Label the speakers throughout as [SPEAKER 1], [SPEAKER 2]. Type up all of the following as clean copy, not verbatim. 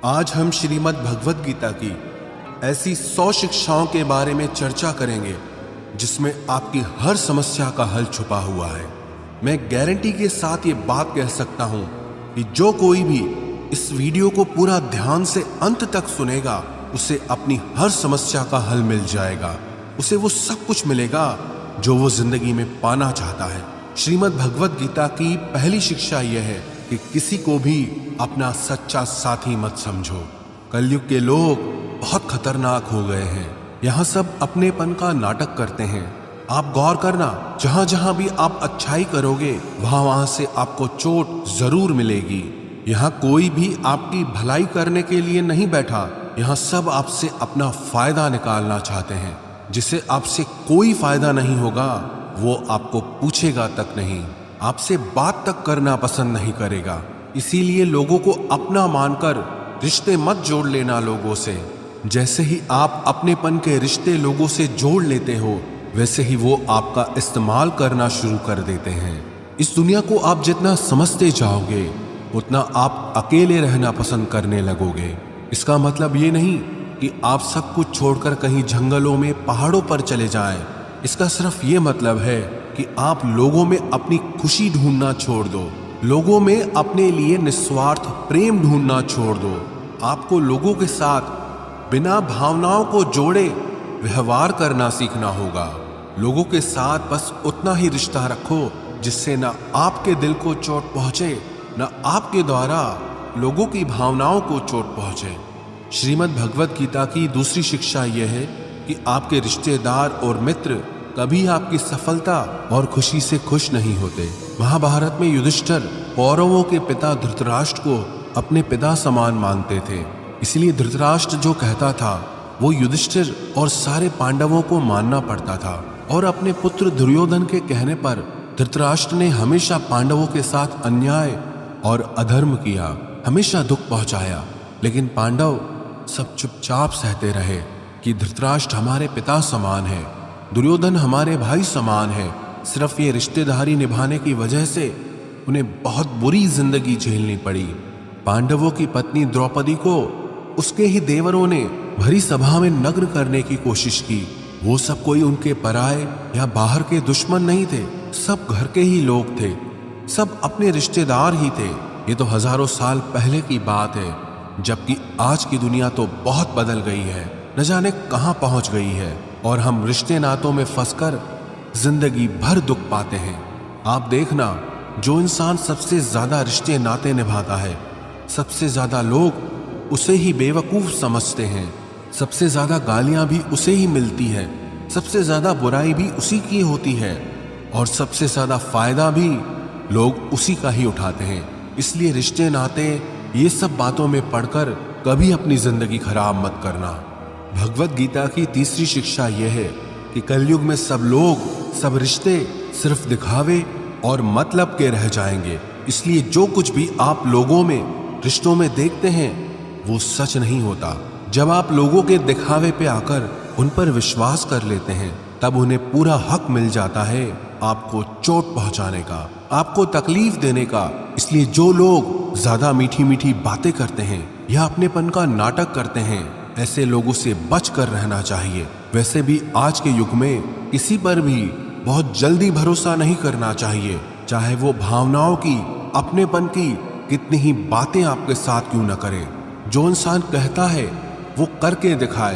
[SPEAKER 1] आज हम श्रीमद् भगवद गीता की ऐसी 100 शिक्षाओं के बारे में चर्चा करेंगे जिसमें आपकी हर समस्या का हल छुपा हुआ है। मैं गारंटी के साथ ये बात कह सकता हूं कि जो कोई भी इस वीडियो को पूरा ध्यान से अंत तक सुनेगा उसे अपनी हर समस्या का हल मिल जाएगा। उसे वो सब कुछ मिलेगा जो वो जिंदगी में पाना चाहता है। श्रीमद् भगवद गीता की पहली शिक्षा यह है कि किसी को भी अपना सच्चा साथी मत समझो। कलयुग के लोग बहुत खतरनाक हो गए हैं। यहाँ सब अपनेपन का नाटक करते हैं। आप गौर करना, जहां जहां भी आप अच्छाई करोगे वहां वहां से आपको चोट जरूर मिलेगी। यहाँ कोई भी आपकी भलाई करने के लिए नहीं बैठा। यहाँ सब आपसे अपना फायदा निकालना चाहते हैं। जिसे आपसे कोई फायदा नहीं होगा वो आपको पूछेगा तक नहीं, आपसे बात तक करना पसंद नहीं करेगा। इसीलिए लोगों को अपना मानकर रिश्ते मत जोड़ लेना लोगों से। जैसे ही आप अपनेपन के रिश्ते लोगों से जोड़ लेते हो वैसे ही वो आपका इस्तेमाल करना शुरू कर देते हैं। इस दुनिया को आप जितना समझते जाओगे उतना आप अकेले रहना पसंद करने लगोगे। इसका मतलब ये नहीं कि आप सब कुछ छोड़कर कहीं जंगलों में पहाड़ों पर चले जाएं। इसका सिर्फ ये मतलब है कि आप लोगों में अपनी खुशी ढूंढना छोड़ दो, लोगों में अपने लिए निस्वार्थ प्रेम ढूंढना छोड़ दो। आपको लोगों के साथ बिना भावनाओं को जोड़े व्यवहार करना सीखना होगा। लोगों के साथ बस उतना ही रिश्ता रखो जिससे ना आपके दिल को चोट पहुंचे न आपके द्वारा लोगों की भावनाओं को चोट पहुंचे। श्रीमद् भगवद गीता की दूसरी शिक्षा यह है कि आपके रिश्तेदार और मित्र कभी आपकी सफलता और खुशी से खुश नहीं होते। महाभारत में युधिष्ठिर कौरवों के पिता धृतराष्ट्र को अपने पिता समान मानते थे। इसलिए धृतराष्ट्र जो कहता था वो युधिष्ठिर और सारे पांडवों को मानना पड़ता था। और अपने पुत्र दुर्योधन के कहने पर धृतराष्ट्र ने हमेशा पांडवों के साथ अन्याय और अधर्म किया, हमेशा दुख पहुंचाया। लेकिन पांडव सब चुपचाप सहते रहे कि धृतराष्ट्र हमारे पिता समान है, दुर्योधन हमारे भाई समान है। सिर्फ ये रिश्तेदारी निभाने की वजह से उन्हें बहुत बुरी जिंदगी झेलनी पड़ी। पांडवों की पत्नी द्रौपदी को उसके ही देवरों ने भरी सभा में नग्न करने की कोशिश की। वो सब कोई उनके पराए या बाहर के दुश्मन नहीं थे, सब घर के ही लोग थे, सब अपने रिश्तेदार ही थे। ये तो हजारों साल पहले की बात है, जबकि आज की दुनिया तो बहुत बदल गई है, न जाने कहां पहुंच गई है। और हम रिश्ते नातों में फंसकर जिंदगी भर दुख पाते हैं। आप देखना, जो इंसान सबसे ज्यादा रिश्ते नाते निभाता है सबसे ज्यादा लोग उसे ही बेवकूफ समझते हैं, सबसे ज्यादा गालियां भी उसे ही मिलती है, सबसे ज्यादा बुराई भी उसी की होती है और सबसे ज्यादा फायदा भी लोग उसी का ही उठाते हैं। इसलिए रिश्ते नाते ये सब बातों में पढ़कर कभी अपनी जिंदगी खराब मत करना। भगवद गीता की तीसरी शिक्षा यह है कि कलयुग में सब लोग, सब रिश्ते सिर्फ दिखावे और मतलब के रह जाएंगे। इसलिए जो कुछ भी आप लोगों में, रिश्तों में देखते हैं वो सच नहीं होता। जब आप लोगों के दिखावे पे आकर उन पर विश्वास कर लेते हैं तब उन्हें पूरा हक मिल जाता है आपको चोट पहुंचाने का, आपको तकलीफ देने का। इसलिए जो लोग ज्यादा मीठी मीठी बातें करते हैं या अपनेपन का नाटक करते हैं, ऐसे लोगों से बच कर रहना चाहिए। वैसे भी आज के युग में किसी पर भी बहुत जल्दी भरोसा नहीं करना चाहिए, चाहे वो भावनाओं की, अपनेपन की कितनी ही बातें आपके साथ क्यों न करे। जो इंसान कहता है वो करके दिखाए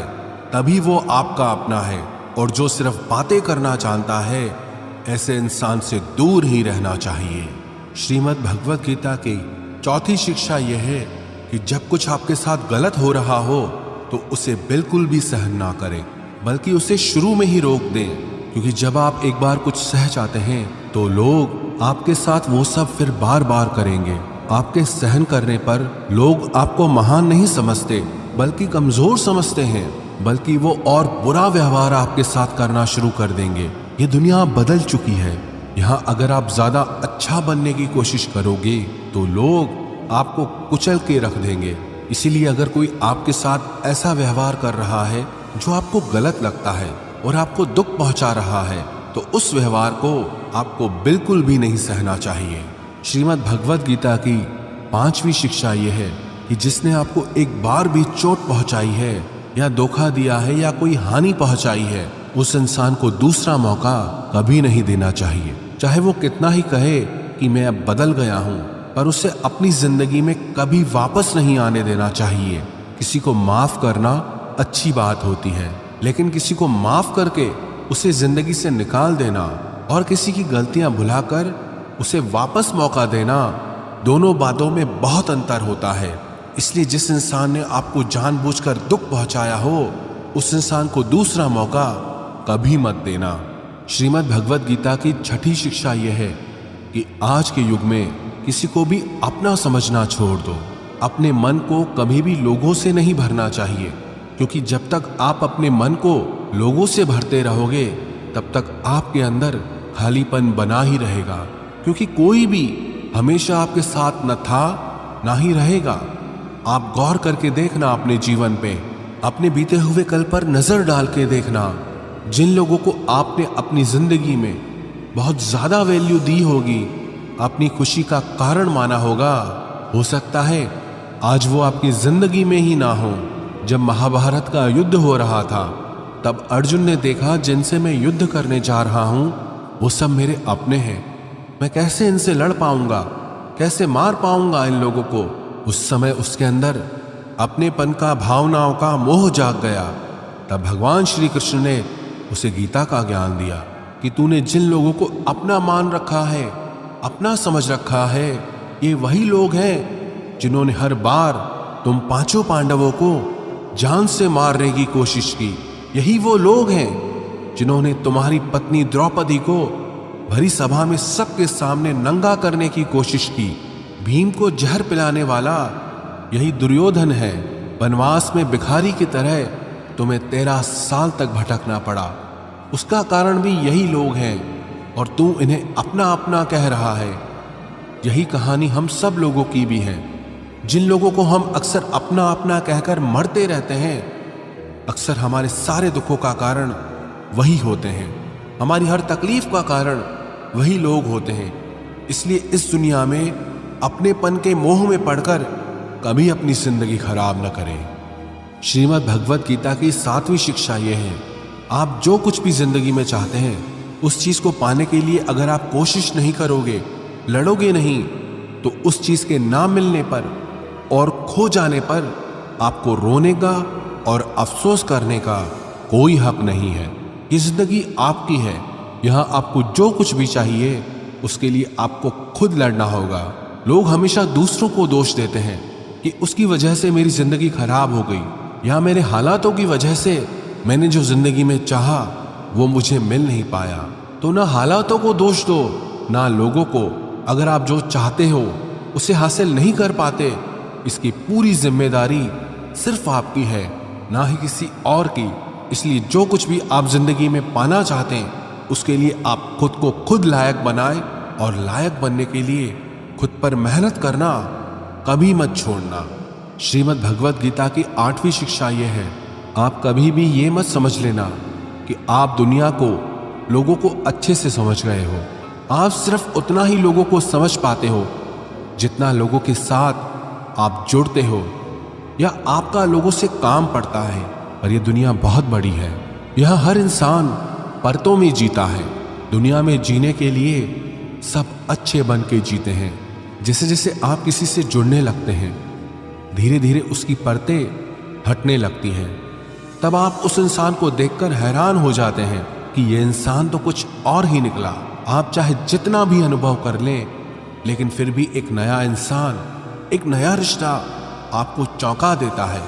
[SPEAKER 1] तभी वो आपका अपना है, और जो सिर्फ बातें करना जानता है ऐसे इंसान से दूर ही रहना चाहिए। श्रीमद् भगवद गीता की चौथी शिक्षा यह है कि जब कुछ आपके साथ गलत हो रहा हो तो उसे बिल्कुल भी सहन ना करें, बल्कि उसे शुरू में ही रोक दें। क्योंकि जब आप एक बार कुछ सह जाते हैं तो लोग आपके साथ वो सब फिर बार बार करेंगे। आपके सहन करने पर लोग आपको महान नहीं समझते बल्कि कमजोर समझते हैं, बल्कि वो और बुरा व्यवहार आपके साथ करना शुरू कर देंगे। ये दुनिया बदल चुकी है। यहाँ अगर आप ज्यादा अच्छा बनने की कोशिश करोगे तो लोग आपको कुचल के रख देंगे। इसीलिए अगर कोई आपके साथ ऐसा व्यवहार कर रहा है जो आपको गलत लगता है और आपको दुख पहुंचा रहा है तो उस व्यवहार को आपको बिल्कुल भी नहीं सहना चाहिए। श्रीमद् भगवद गीता की पांचवी शिक्षा यह है कि जिसने आपको एक बार भी चोट पहुंचाई है या धोखा दिया है या कोई हानि पहुंचाई है, उस इंसान को दूसरा मौका कभी नहीं देना चाहिए। चाहे वो कितना ही कहे कि मैं अब बदल गया हूं, पर उसे अपनी जिंदगी में कभी वापस नहीं आने देना चाहिए। किसी को माफ करना अच्छी बात होती है, लेकिन किसी को माफ करके उसे जिंदगी से निकाल देना और किसी की गलतियां भुलाकर उसे वापस मौका देना, दोनों बातों में बहुत अंतर होता है। इसलिए जिस इंसान ने आपको जानबूझकर दुख पहुंचाया हो, उस इंसान को दूसरा मौका कभी मत देना। श्रीमद् भगवद गीता की छठी शिक्षा यह है कि आज के युग में किसी को भी अपना समझना छोड़ दो। अपने मन को कभी भी लोगों से नहीं भरना चाहिए, क्योंकि जब तक आप अपने मन को लोगों से भरते रहोगे तब तक आपके अंदर खालीपन बना ही रहेगा, क्योंकि कोई भी हमेशा आपके साथ न था ना ही रहेगा। आप गौर करके देखना अपने जीवन पे, अपने बीते हुए कल पर नजर डाल के देखना। जिन लोगों को आपने अपनी जिंदगी में बहुत ज्यादा वैल्यू दी होगी, अपनी खुशी का कारण माना होगा, हो सकता है आज वो आपकी जिंदगी में ही ना हो। जब महाभारत का युद्ध हो रहा था, तब अर्जुन ने देखा जिनसे मैं युद्ध करने जा रहा हूं वो सब मेरे अपने हैं, मैं कैसे इनसे लड़ पाऊंगा, कैसे मार पाऊंगा इन लोगों को। उस समय उसके अंदर अपनेपन का, भावनाओं का मोह जाग गया। तब भगवान श्री कृष्ण ने उसे गीता का ज्ञान दिया कि तूने जिन लोगों को अपना मान रखा है, अपना समझ रखा है, ये वही लोग हैं जिन्होंने हर बार तुम पांचों पांडवों को जान से मारने की कोशिश की। यही वो लोग हैं जिन्होंने तुम्हारी पत्नी द्रौपदी को भरी सभा में सबके सामने नंगा करने की कोशिश की। भीम को जहर पिलाने वाला यही दुर्योधन है। वनवास में भिखारी की तरह तुम्हें 13 साल तक भटकना पड़ा, उसका कारण भी यही लोग हैं और तू इन्हें अपना अपना कह रहा है। यही कहानी हम सब लोगों की भी है। जिन लोगों को हम अक्सर अपना अपना कहकर मरते रहते हैं, अक्सर हमारे सारे दुखों का कारण वही होते हैं, हमारी हर तकलीफ का कारण वही लोग होते हैं। इसलिए इस दुनिया में अपनेपन के मोह में पड़कर कभी अपनी जिंदगी खराब न करें। श्रीमद् भगवद गीता की 7वीं शिक्षा यह है, आप जो कुछ भी जिंदगी में चाहते हैं, उस चीज को पाने के लिए अगर आप कोशिश नहीं करोगे, लड़ोगे नहीं, तो उस चीज के ना मिलने पर और खो जाने पर आपको रोने का और अफसोस करने का कोई हक नहीं है। ये जिंदगी आपकी है। यहां आपको जो कुछ भी चाहिए उसके लिए आपको खुद लड़ना होगा। लोग हमेशा दूसरों को दोष देते हैं कि उसकी वजह से मेरी जिंदगी खराब हो गई, या मेरे हालातों की वजह से मैंने जो जिंदगी में चाहा वो मुझे मिल नहीं पाया। तो ना हालातों को दोष दो, ना लोगों को। अगर आप जो चाहते हो उसे हासिल नहीं कर पाते, इसकी पूरी जिम्मेदारी सिर्फ आपकी है, ना ही किसी और की। इसलिए जो कुछ भी आप जिंदगी में पाना चाहते हैं, उसके लिए आप खुद को खुद लायक बनाएं, और लायक बनने के लिए खुद पर मेहनत करना कभी मत छोड़ना। श्रीमद् भगवद गीता की 8वीं शिक्षा यह है, आप कभी भी ये मत समझ लेना कि आप दुनिया को, लोगों को अच्छे से समझ गए हो। आप सिर्फ उतना ही लोगों को समझ पाते हो जितना लोगों के साथ आप जुड़ते हो या आपका लोगों से काम पड़ता है। पर यह दुनिया बहुत बड़ी है, यहाँ हर इंसान परतों में जीता है। दुनिया में जीने के लिए सब अच्छे बन के जीते हैं। जैसे जैसे आप किसी से जुड़ने लगते हैं, धीरे धीरे उसकी परतें हटने लगती हैं। तब आप उस इंसान को देखकर हैरान हो जाते हैं कि ये इंसान तो कुछ और ही निकला। आप चाहे जितना भी अनुभव कर लें, लेकिन फिर भी एक नया इंसान, एक नया रिश्ता आपको चौंका देता है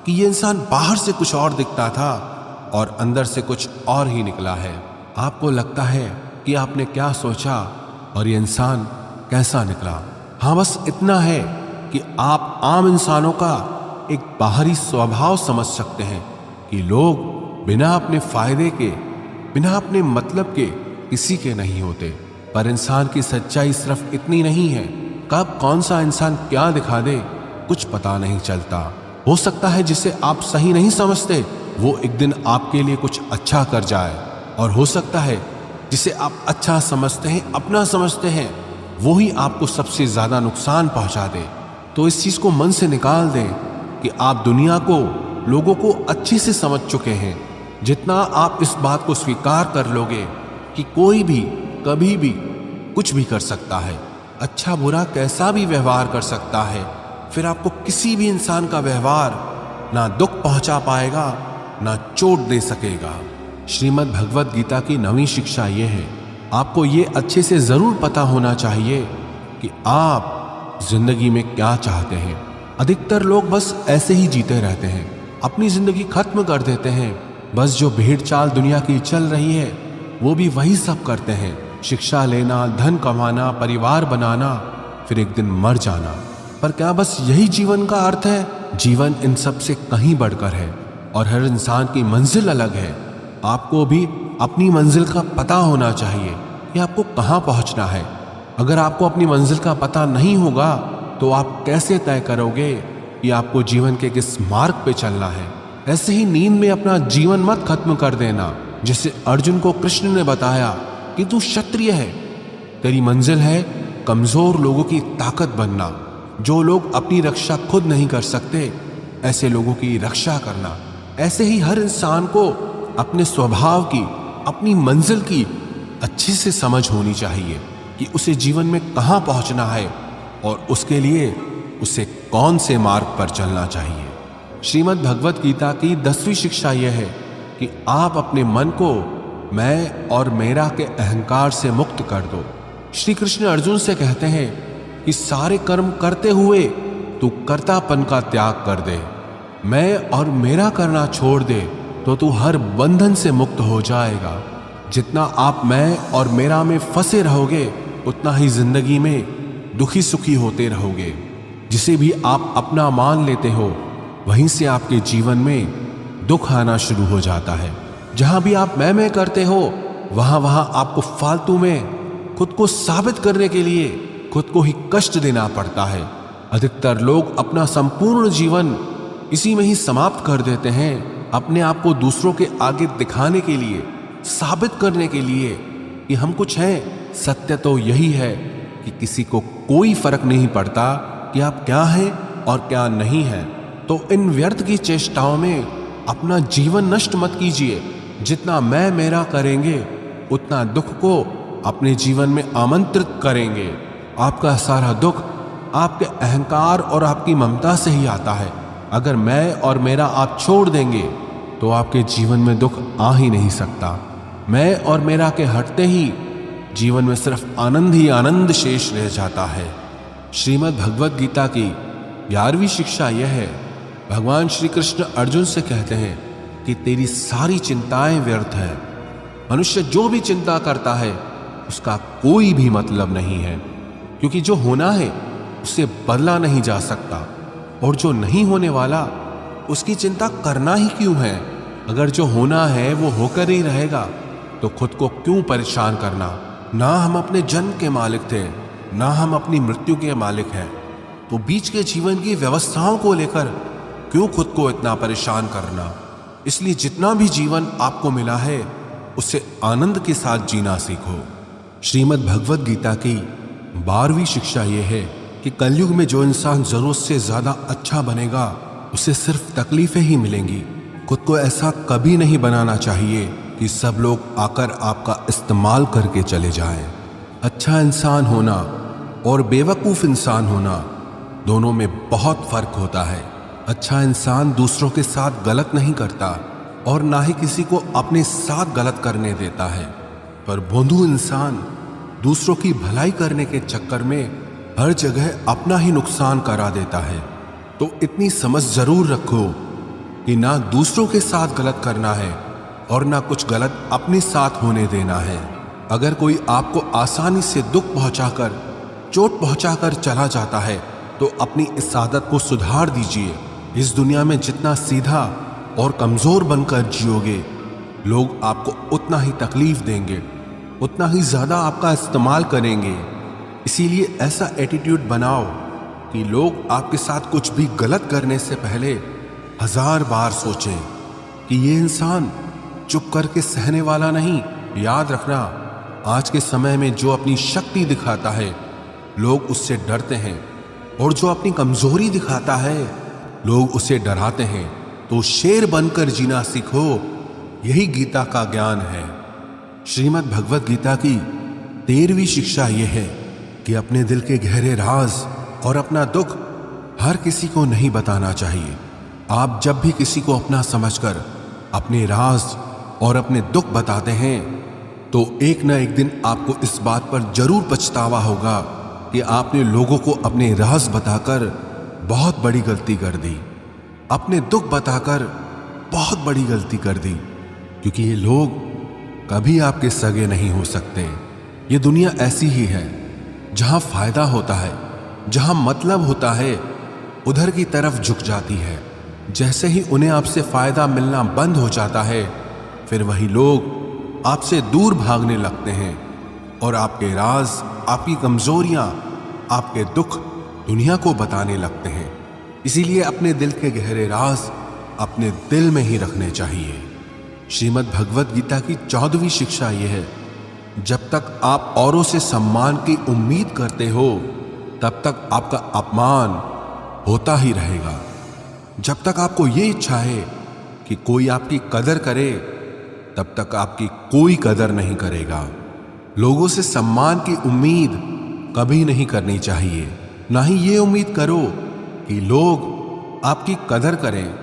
[SPEAKER 1] कि ये इंसान बाहर से कुछ और दिखता था और अंदर से कुछ और ही निकला है। आपको लगता है कि आपने क्या सोचा और ये इंसान कैसा निकला। हाँ, बस इतना है कि आप आम इंसानों का एक बाहरी स्वभाव समझ सकते हैं कि लोग बिना अपने फायदे के, बिना अपने मतलब के किसी के नहीं होते। पर इंसान की सच्चाई सिर्फ इतनी नहीं है, कब कौन सा इंसान क्या दिखा दे कुछ पता नहीं चलता। हो सकता है जिसे आप सही नहीं समझते वो एक दिन आपके लिए कुछ अच्छा कर जाए, और हो सकता है जिसे आप अच्छा समझते हैं, अपना समझते हैं, वो ही आपको सबसे ज्यादा नुकसान पहुंचा दे। तो इस चीज को मन से निकाल दें कि आप दुनिया को, लोगों को अच्छे से समझ चुके हैं। जितना आप इस बात को स्वीकार कर लोगे कि कोई भी कभी भी कुछ भी कर सकता है, अच्छा बुरा कैसा भी व्यवहार कर सकता है, फिर आपको किसी भी इंसान का व्यवहार ना दुख पहुंचा पाएगा ना चोट दे सकेगा। श्रीमद् भगवत गीता की 9वीं शिक्षा यह है, आपको ये अच्छे से जरूर पता होना चाहिए कि आप जिंदगी में क्या चाहते हैं। अधिकतर लोग बस ऐसे ही जीते रहते हैं, अपनी जिंदगी खत्म कर देते हैं। बस जो भेड़ चाल दुनिया की चल रही है वो भी वही सब करते हैं, शिक्षा लेना, धन कमाना, परिवार बनाना, फिर एक दिन मर जाना। पर क्या बस यही जीवन का अर्थ है? जीवन इन सब से कहीं बढ़कर है और हर इंसान की मंजिल अलग है। आपको भी अपनी मंजिल का पता होना चाहिए कि आपको कहाँ पहुँचना है। अगर आपको अपनी मंजिल का पता नहीं होगा तो आप कैसे तय करोगे कि आपको जीवन के किस मार्ग पे चलना है? ऐसे ही नींद में अपना जीवन मत खत्म कर देना। जैसे अर्जुन को कृष्ण ने बताया कि तू क्षत्रिय है, तेरी मंजिल है कमजोर लोगों की ताकत बनना। जो लोग अपनी रक्षा खुद नहीं कर सकते, ऐसे लोगों की रक्षा करना। ऐसे ही हर इंसान को अपने स्वभाव की, अपनी मंजिल की अच्छे से समझ होनी चाहिए कि उसे जीवन में कहाँ पहुँचना है और उसके लिए उसे कौन से मार्ग पर चलना चाहिए। श्रीमद् भगवत गीता की 10वीं शिक्षा यह है कि आप अपने मन को मैं और मेरा के अहंकार से मुक्त कर दो। श्री कृष्ण अर्जुन से कहते हैं कि सारे कर्म करते हुए तू कर्तापन का त्याग कर दे, मैं और मेरा करना छोड़ दे तो तू हर बंधन से मुक्त हो जाएगा। जितना आप मैं और मेरा में फंसे रहोगे उतना ही जिंदगी में दुखी सुखी होते रहोगे। जिसे भी आप अपना मान लेते हो वहीं से आपके जीवन में दुख आना शुरू हो जाता है। जहां भी आप मैं करते हो वहां वहां आपको फालतू में खुद को साबित करने के लिए खुद को ही कष्ट देना पड़ता है। अधिकतर लोग अपना संपूर्ण जीवन इसी में ही समाप्त कर देते हैं, अपने आप को दूसरों के आगे दिखाने के लिए, साबित करने के लिए कि हम कुछ हैं। सत्य तो यही है कि किसी को कोई फर्क नहीं पड़ता कि आप क्या हैं और क्या नहीं हैं। तो इन व्यर्थ की चेष्टाओं में अपना जीवन नष्ट मत कीजिए। जितना मैं मेरा करेंगे उतना दुख को अपने जीवन में आमंत्रित करेंगे। आपका सारा दुख आपके अहंकार और आपकी ममता से ही आता है। अगर मैं और मेरा आप छोड़ देंगे तो आपके जीवन में दुख आ ही नहीं सकता। मैं और मेरा के हटते ही जीवन में सिर्फ आनंद ही आनंद शेष रह जाता है। श्रीमद् भगवत गीता की 11वीं शिक्षा यह है, भगवान श्री कृष्ण अर्जुन से कहते हैं कि तेरी सारी चिंताएं व्यर्थ है। मनुष्य जो भी चिंता करता है उसका कोई भी मतलब नहीं है, क्योंकि जो होना है उसे बदला नहीं जा सकता और जो नहीं होने वाला उसकी चिंता करना ही क्यों है। अगर जो होना है वो होकर ही रहेगा तो खुद को क्यों परेशान करना। ना हम अपने जन्म के मालिक थे, ना हम अपनी मृत्यु के मालिक हैं, तो बीच के जीवन की व्यवस्थाओं को लेकर क्यों खुद को इतना परेशान करना। इसलिए जितना भी जीवन आपको मिला है उसे आनंद के साथ जीना सीखो। श्रीमद् भगवत गीता की 12वीं शिक्षा यह है कि कलयुग में जो इंसान जरूरत से ज्यादा अच्छा बनेगा उसे सिर्फ तकलीफें ही मिलेंगी। खुद को ऐसा कभी नहीं बनाना चाहिए कि सब लोग आकर आपका इस्तेमाल करके चले जाएं। अच्छा इंसान होना और बेवकूफ़ इंसान होना दोनों में बहुत फर्क होता है। अच्छा इंसान दूसरों के साथ गलत नहीं करता और ना ही किसी को अपने साथ गलत करने देता है, पर भोंदू इंसान दूसरों की भलाई करने के चक्कर में हर जगह अपना ही नुकसान करा देता है। तो इतनी समझ जरूर रखो कि ना दूसरों के साथ गलत करना है और ना कुछ गलत अपने साथ होने देना है। अगर कोई आपको आसानी से दुख पहुंचाकर, चोट पहुंचाकर चला जाता है तो अपनी इस आदत को सुधार दीजिए। इस दुनिया में जितना सीधा और कमजोर बनकर जियोगे, लोग आपको उतना ही तकलीफ देंगे, उतना ही ज्यादा आपका इस्तेमाल करेंगे। इसीलिए ऐसा एटीट्यूड बनाओ कि लोग आपके साथ कुछ भी गलत करने से पहले 1000 बार सोचें कि ये इंसान चुप करके सहने वाला नहीं। याद रखना, आज के समय में जो अपनी शक्ति दिखाता है लोग उससे डरते हैं, और जो अपनी कमजोरी दिखाता है लोग उसे डराते हैं। तो शेर बनकर जीना सीखो, यही गीता का ज्ञान है। श्रीमद् भगवत गीता की 13वीं शिक्षा यह है कि अपने दिल के गहरे राज और अपना दुख हर किसी को नहीं बताना चाहिए। आप जब भी किसी को अपना समझकर अपने राज और अपने दुख बताते हैं तो एक न एक दिन आपको इस बात पर जरूर पछतावा होगा कि आपने लोगों को अपने राज बताकर बहुत बड़ी गलती कर दी, अपने दुख बताकर बहुत बड़ी गलती कर दी, क्योंकि ये लोग कभी आपके सगे नहीं हो सकते। ये दुनिया ऐसी ही है, जहां फायदा होता है, जहां मतलब होता है, उधर की तरफ झुक जाती है। जैसे ही उन्हें आपसे फायदा मिलना बंद हो जाता है, फिर वही लोग आपसे दूर भागने लगते हैं और आपके राज, आपकी कमजोरियां, आपके दुख दुनिया को बताने लगते हैं। इसीलिए अपने दिल के गहरे राज अपने दिल में ही रखने चाहिए। श्रीमद् भगवत गीता की 14वीं शिक्षा यह है, जब तक आप औरों से सम्मान की उम्मीद करते हो तब तक आपका अपमान होता ही रहेगा। जब तक आपको ये इच्छा है कि कोई आपकी कदर करे तब तक आपकी कोई कदर नहीं करेगा। लोगों से सम्मान की उम्मीद कभी नहीं करनी चाहिए। ना ही ये उम्मीद करो कि लोग आपकी कदर करें।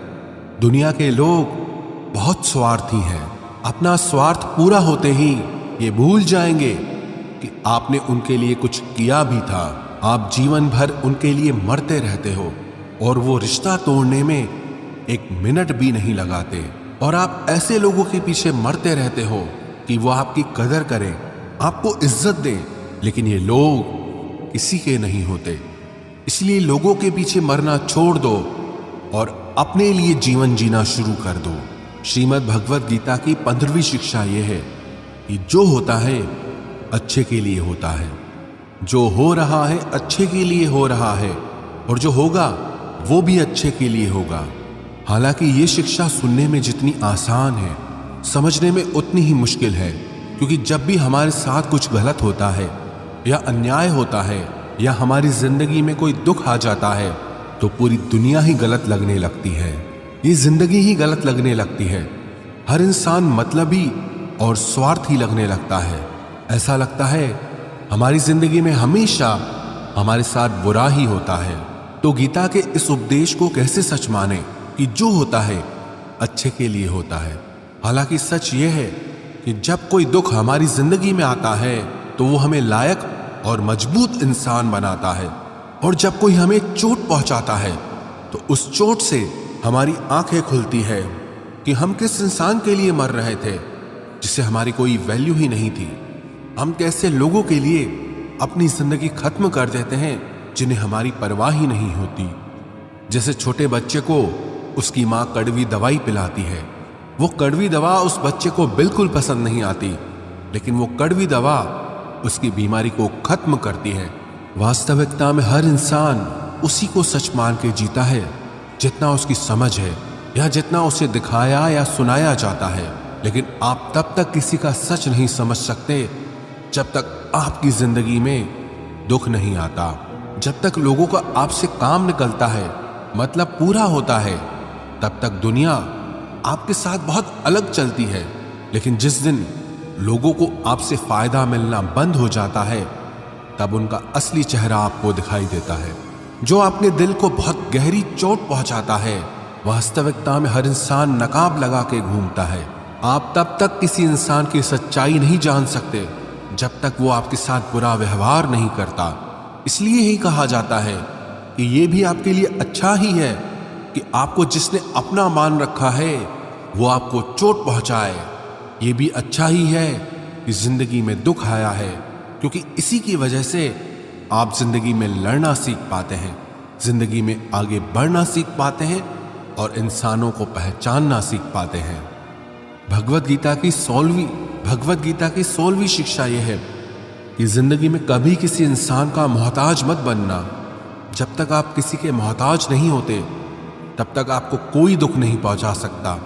[SPEAKER 1] दुनिया के लोग बहुत स्वार्थी हैं। अपना स्वार्थ पूरा होते ही ये भूल जाएंगे कि आपने उनके लिए कुछ किया भी था। आप जीवन भर उनके लिए मरते रहते हो और वो रिश्ता तोड़ने में एक मिनट भी नहीं लगाते। और आप ऐसे लोगों के पीछे मरते रहते हो कि वो आपकी कदर करें, आपको इज्जत दें, लेकिन ये लोग किसी के नहीं होते। इसलिए लोगों के पीछे मरना छोड़ दो और अपने लिए जीवन जीना शुरू कर दो। श्रीमद् भगवत गीता की 15वीं शिक्षा यह है कि जो होता है अच्छे के लिए होता है, जो हो रहा है अच्छे के लिए हो रहा है, और जो होगा वो भी अच्छे के लिए होगा। हालांकि ये शिक्षा सुनने में जितनी आसान है, समझने में उतनी ही मुश्किल है, क्योंकि जब भी हमारे साथ कुछ गलत होता है या अन्याय होता है या हमारी जिंदगी में कोई दुख आ जाता है तो पूरी दुनिया ही गलत लगने लगती है। ये जिंदगी ही गलत लगने लगती है। हर इंसान मतलबी और स्वार्थी लगने लगता है। ऐसा लगता है हमारी जिंदगी में हमेशा हमारे साथ बुरा ही होता है। तो गीता के इस उपदेश को कैसे सच माने कि जो होता है अच्छे के लिए होता है। हालांकि सच ये है कि जब कोई दुख हमारी जिंदगी में आता है तो वो हमें लायक और मजबूत इंसान बनाता है, और जब कोई हमें चोट पहुंचाता है तो उस चोट से हमारी आंखें खुलती है कि हम किस इंसान के लिए मर रहे थे जिससे हमारी कोई वैल्यू ही नहीं थी। हम कैसे लोगों के लिए अपनी जिंदगी खत्म कर देते हैं जिन्हें हमारी परवाह ही नहीं होती। जैसे छोटे बच्चे को उसकी माँ कड़वी दवाई पिलाती है। वो कड़वी दवा उस बच्चे को बिल्कुल पसंद नहीं आती, लेकिन वो कड़वी दवा उसकी बीमारी को खत्म करती है। वास्तविकता में हर इंसान उसी को सच मान के जीता है जितना उसकी समझ है या जितना उसे दिखाया या सुनाया जाता है। लेकिन आप तब तक किसी का सच नहीं समझ सकते जब तक आपकी जिंदगी में दुख नहीं आता। जब तक लोगों का आपसे काम निकलता है, मतलब पूरा होता है, तब तक दुनिया आपके साथ बहुत अलग चलती है। लेकिन जिस दिन लोगों को आपसे फायदा मिलना बंद हो जाता है, तब उनका असली चेहरा आपको दिखाई देता है। जो अपने दिल को बहुत गहरी चोट पहुंचाता है, वास्तविकता में हर इंसान नकाब लगा के घूमता है। आप तब तक किसी इंसान की सच्चाई नहीं जान सकते जब तक वो आपके साथ बुरा व्यवहार नहीं करता। इसलिए ही कहा जाता है कि ये भी आपके लिए अच्छा ही है कि आपको जिसने अपना मान रखा है वो आपको चोट पहुंचाए। ये भी अच्छा ही है कि जिंदगी में दुख आया है, क्योंकि इसी की वजह से आप जिंदगी में लड़ना सीख पाते हैं, जिंदगी में आगे बढ़ना सीख पाते हैं और इंसानों को पहचानना सीख पाते हैं। भगवत गीता की 16वीं शिक्षा यह है कि जिंदगी में कभी किसी इंसान का मोहताज मत बनना। जब तक आप किसी के मोहताज नहीं होते तब तक आपको कोई दुख नहीं पहुंचा सकता,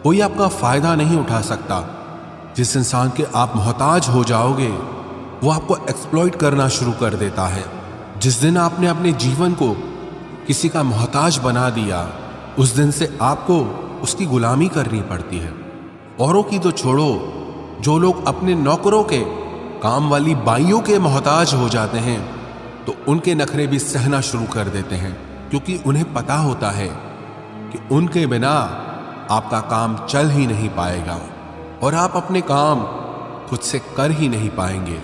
[SPEAKER 1] कोई आपका फायदा नहीं उठा सकता। जिस इंसान के आप मोहताज हो जाओगे वो आपको एक्सप्लॉइट करना शुरू कर देता है, जिस दिन आपने अपने जीवन को किसी का मोहताज बना दिया, उस दिन से आपको उसकी गुलामी करनी पड़ती है। औरों की तो छोड़ो, जो लोग अपने नौकरों के, काम वाली बाइयों के मोहताज हो जाते हैं तो उनके नखरे भी सहना शुरू कर देते हैं, क्योंकि उन्हें पता होता है कि उनके बिना आपका काम चल ही नहीं पाएगा और आप अपने काम खुद से कर ही नहीं पाएंगे।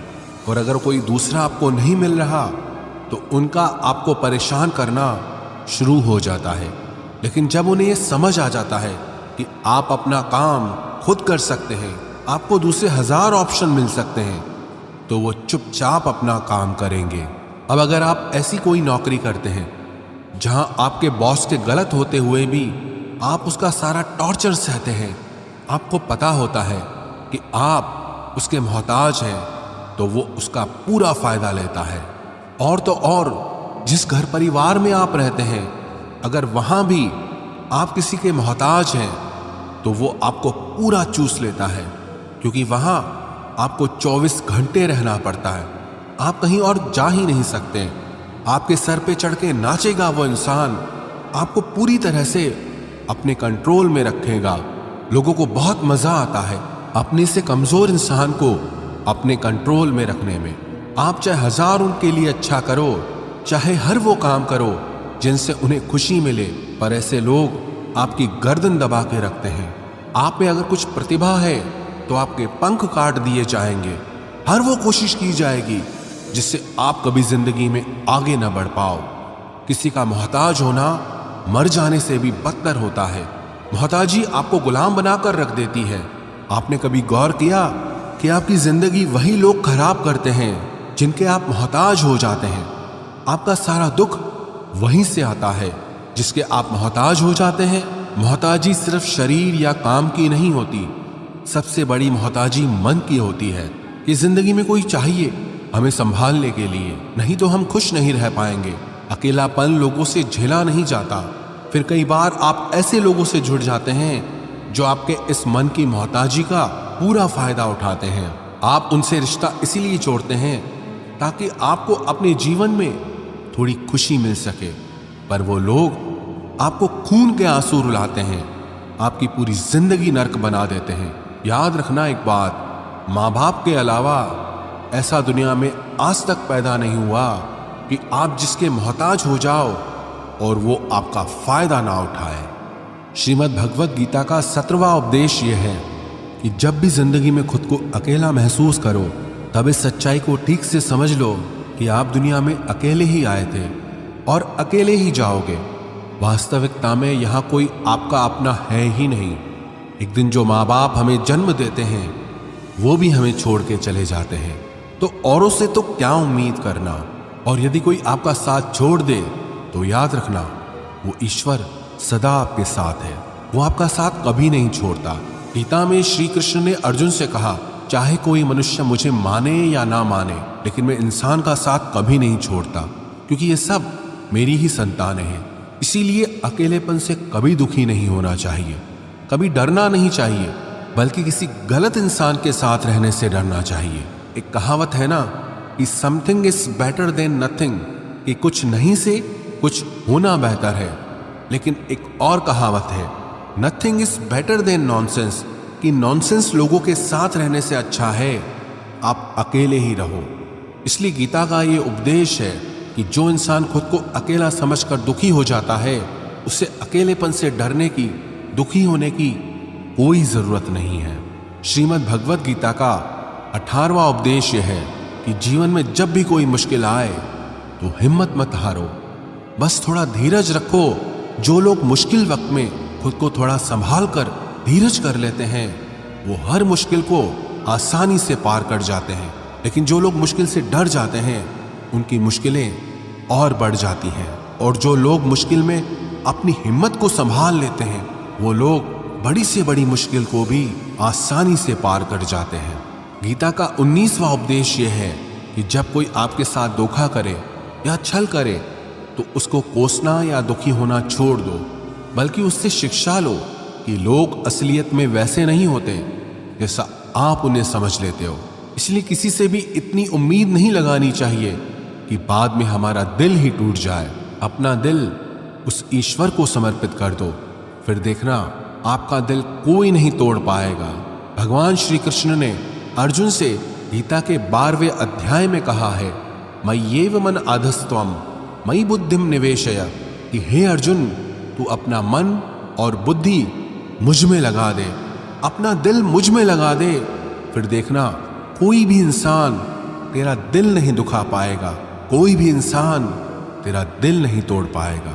[SPEAKER 1] और अगर कोई दूसरा आपको नहीं मिल रहा तो उनका आपको परेशान करना शुरू हो जाता है। लेकिन जब उन्हें यह समझ आ जाता है कि आप अपना काम खुद कर सकते हैं, आपको दूसरे 1000 ऑप्शन मिल सकते हैं, तो वो चुपचाप अपना काम करेंगे। अब अगर आप ऐसी कोई नौकरी करते हैं जहां आपके बॉस के गलत होते हुए भी आप उसका सारा टॉर्चर सहते हैं, आपको पता होता है कि आप उसके मोहताज हैं, तो वो उसका पूरा फायदा लेता है। और तो और जिस घर परिवार में आप रहते हैं, अगर वहां भी आप किसी के मोहताज हैं तो वो आपको पूरा चूस लेता है, क्योंकि वहां आपको 24 घंटे रहना पड़ता है। आप कहीं और जा ही नहीं सकते। आपके सर पे चढ़ के नाचेगा वो इंसान, आपको पूरी तरह से अपने कंट्रोल में रखेगा। लोगों को बहुत मजा आता है अपने से कमजोर इंसान को अपने कंट्रोल में रखने में। आप चाहे 1000 उनके लिए अच्छा करो, चाहे हर वो काम करो जिनसे उन्हें खुशी मिले, पर ऐसे लोग आपकी गर्दन दबा के रखते हैं। आप में अगर कुछ प्रतिभा है तो आपके पंख काट दिए जाएंगे। हर वो कोशिश की जाएगी जिससे आप कभी जिंदगी में आगे न बढ़ पाओ। किसी का मोहताज होना मर जाने से भी बदतर होता है। मोहताजी आपको गुलाम बनाकर रख देती है। आपने कभी गौर किया कि आपकी जिंदगी वही लोग खराब करते हैं जिनके आप मोहताज हो जाते हैं। आपका सारा दुख वहीं से आता है जिसके आप मोहताज हो जाते हैं। मोहताजी सिर्फ शरीर या काम की नहीं होती, सबसे बड़ी मोहताजी मन की होती है कि जिंदगी में कोई चाहिए हमें संभालने के लिए, नहीं तो हम खुश नहीं रह पाएंगे। अकेलापन लोगों से झेला नहीं जाता। फिर कई बार आप ऐसे लोगों से जुड़ जाते हैं जो आपके इस मन की मोहताजी का पूरा फायदा उठाते हैं। आप उनसे रिश्ता इसीलिए जोड़ते हैं ताकि आपको अपने जीवन में थोड़ी खुशी मिल सके, पर वो लोग आपको खून के आंसू रुलाते हैं, आपकी पूरी जिंदगी नर्क बना देते हैं। याद रखना एक बात, माँ बाप के अलावा ऐसा दुनिया में आज तक पैदा नहीं हुआ कि आप जिसके मोहताज हो जाओ और वो आपका फायदा ना उठाए। श्रीमद् भगवत गीता का 17वां उपदेश यह है कि जब भी जिंदगी में खुद को अकेला महसूस करो, तब इस सच्चाई को ठीक से समझ लो कि आप दुनिया में अकेले ही आए थे और अकेले ही जाओगे। वास्तविकता में यहाँ कोई आपका अपना है ही नहीं। एक दिन जो माँ बाप हमें जन्म देते हैं वो भी हमें छोड़ के चले जाते हैं, तो औरों से तो क्या उम्मीद करना। और यदि कोई आपका साथ छोड़ दे तो याद रखना, वो ईश्वर सदा आपके साथ है, वो आपका साथ कभी नहीं छोड़ता। गीता में श्री कृष्ण ने अर्जुन से कहा, चाहे कोई मनुष्य मुझे माने या ना माने, लेकिन मैं इंसान का साथ कभी नहीं छोड़ता, क्योंकि ये सब मेरी ही संतानें हैं। इसीलिए अकेलेपन से कभी दुखी नहीं होना चाहिए, कभी डरना नहीं चाहिए, बल्कि किसी गलत इंसान के साथ रहने से डरना चाहिए। एक कहावत है ना कि something is better than nothing, कि कुछ नहीं से कुछ होना बेहतर है। लेकिन एक और कहावत है, nothing is better than nonsense, कि नॉनसेंस लोगों के साथ रहने से अच्छा है आप अकेले ही रहो। इसलिए गीता का ये उपदेश है कि जो इंसान खुद को अकेला समझकर दुखी हो जाता है, उसे अकेलेपन से डरने की, दुखी होने की कोई जरूरत नहीं है। श्रीमद् भगवत गीता का 18वां उपदेश यह है कि जीवन में जब भी कोई मुश्किल आए तो हिम्मत मत हारो, बस थोड़ा धीरज रखो। जो लोग मुश्किल वक्त में खुद को थोड़ा संभाल कर धीरज कर लेते हैं, वो हर मुश्किल को आसानी से पार कर जाते हैं। लेकिन जो लोग मुश्किल से डर जाते हैं, उनकी मुश्किलें और बढ़ जाती हैं। और जो लोग मुश्किल में अपनी हिम्मत को संभाल लेते हैं, वो लोग बड़ी से बड़ी मुश्किल को भी आसानी से पार कर जाते हैं। गीता का 19वां उपदेश यह है कि जब कोई आपके साथ धोखा करे या छल करे तो उसको कोसना या दुखी होना छोड़ दो, बल्कि उससे शिक्षा लो कि लोग असलियत में वैसे नहीं होते जैसा आप उन्हें समझ लेते हो। इसलिए किसी से भी इतनी उम्मीद नहीं लगानी चाहिए कि बाद में हमारा दिल ही टूट जाए। अपना दिल उस ईश्वर को समर्पित कर दो, फिर देखना आपका दिल कोई नहीं तोड़ पाएगा। भगवान श्री कृष्ण ने अर्जुन से गीता के 12वें अध्याय में कहा है, मय्येव मन आधस्त्वम मयि बुद्धिम निवेशय, कि हे अर्जुन, तू अपना मन और बुद्धि मुझ में लगा दे, अपना दिल मुझ में लगा दे, फिर देखना कोई भी इंसान तेरा दिल नहीं दुखा पाएगा, कोई भी इंसान तेरा दिल नहीं तोड़ पाएगा।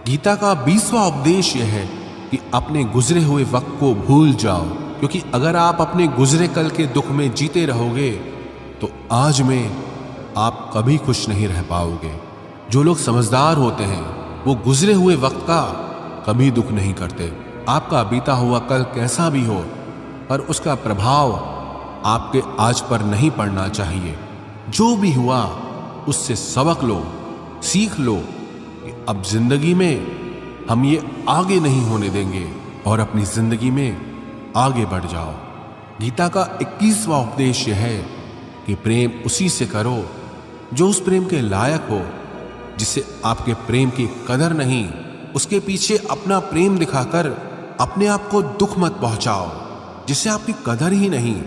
[SPEAKER 1] गीता का 20वां उपदेश यह है कि अपने गुजरे हुए वक्त को भूल जाओ, क्योंकि अगर आप अपने गुजरे कल के दुख में जीते रहोगे तो आज में आप कभी खुश नहीं रह पाओगे। जो लोग समझदार होते हैं वो गुजरे हुए वक्त का कभी दुख नहीं करते। आपका बीता हुआ कल कैसा भी हो, पर उसका प्रभाव आपके आज पर नहीं पड़ना चाहिए। जो भी हुआ उससे सबक लो, सीख लो कि अब जिंदगी में हम ये आगे नहीं होने देंगे और अपनी जिंदगी में आगे बढ़ जाओ। गीता का 21वां उपदेश यह है कि प्रेम उसी से करो जो उस प्रेम के लायक हो, जिसे आपके प्रेम की कदर नहीं, उसके पीछे अपना प्रेम दिखाकर अपने आप को दुख मत पहुंचाओ, जिसे आपकी कदर ही नहीं।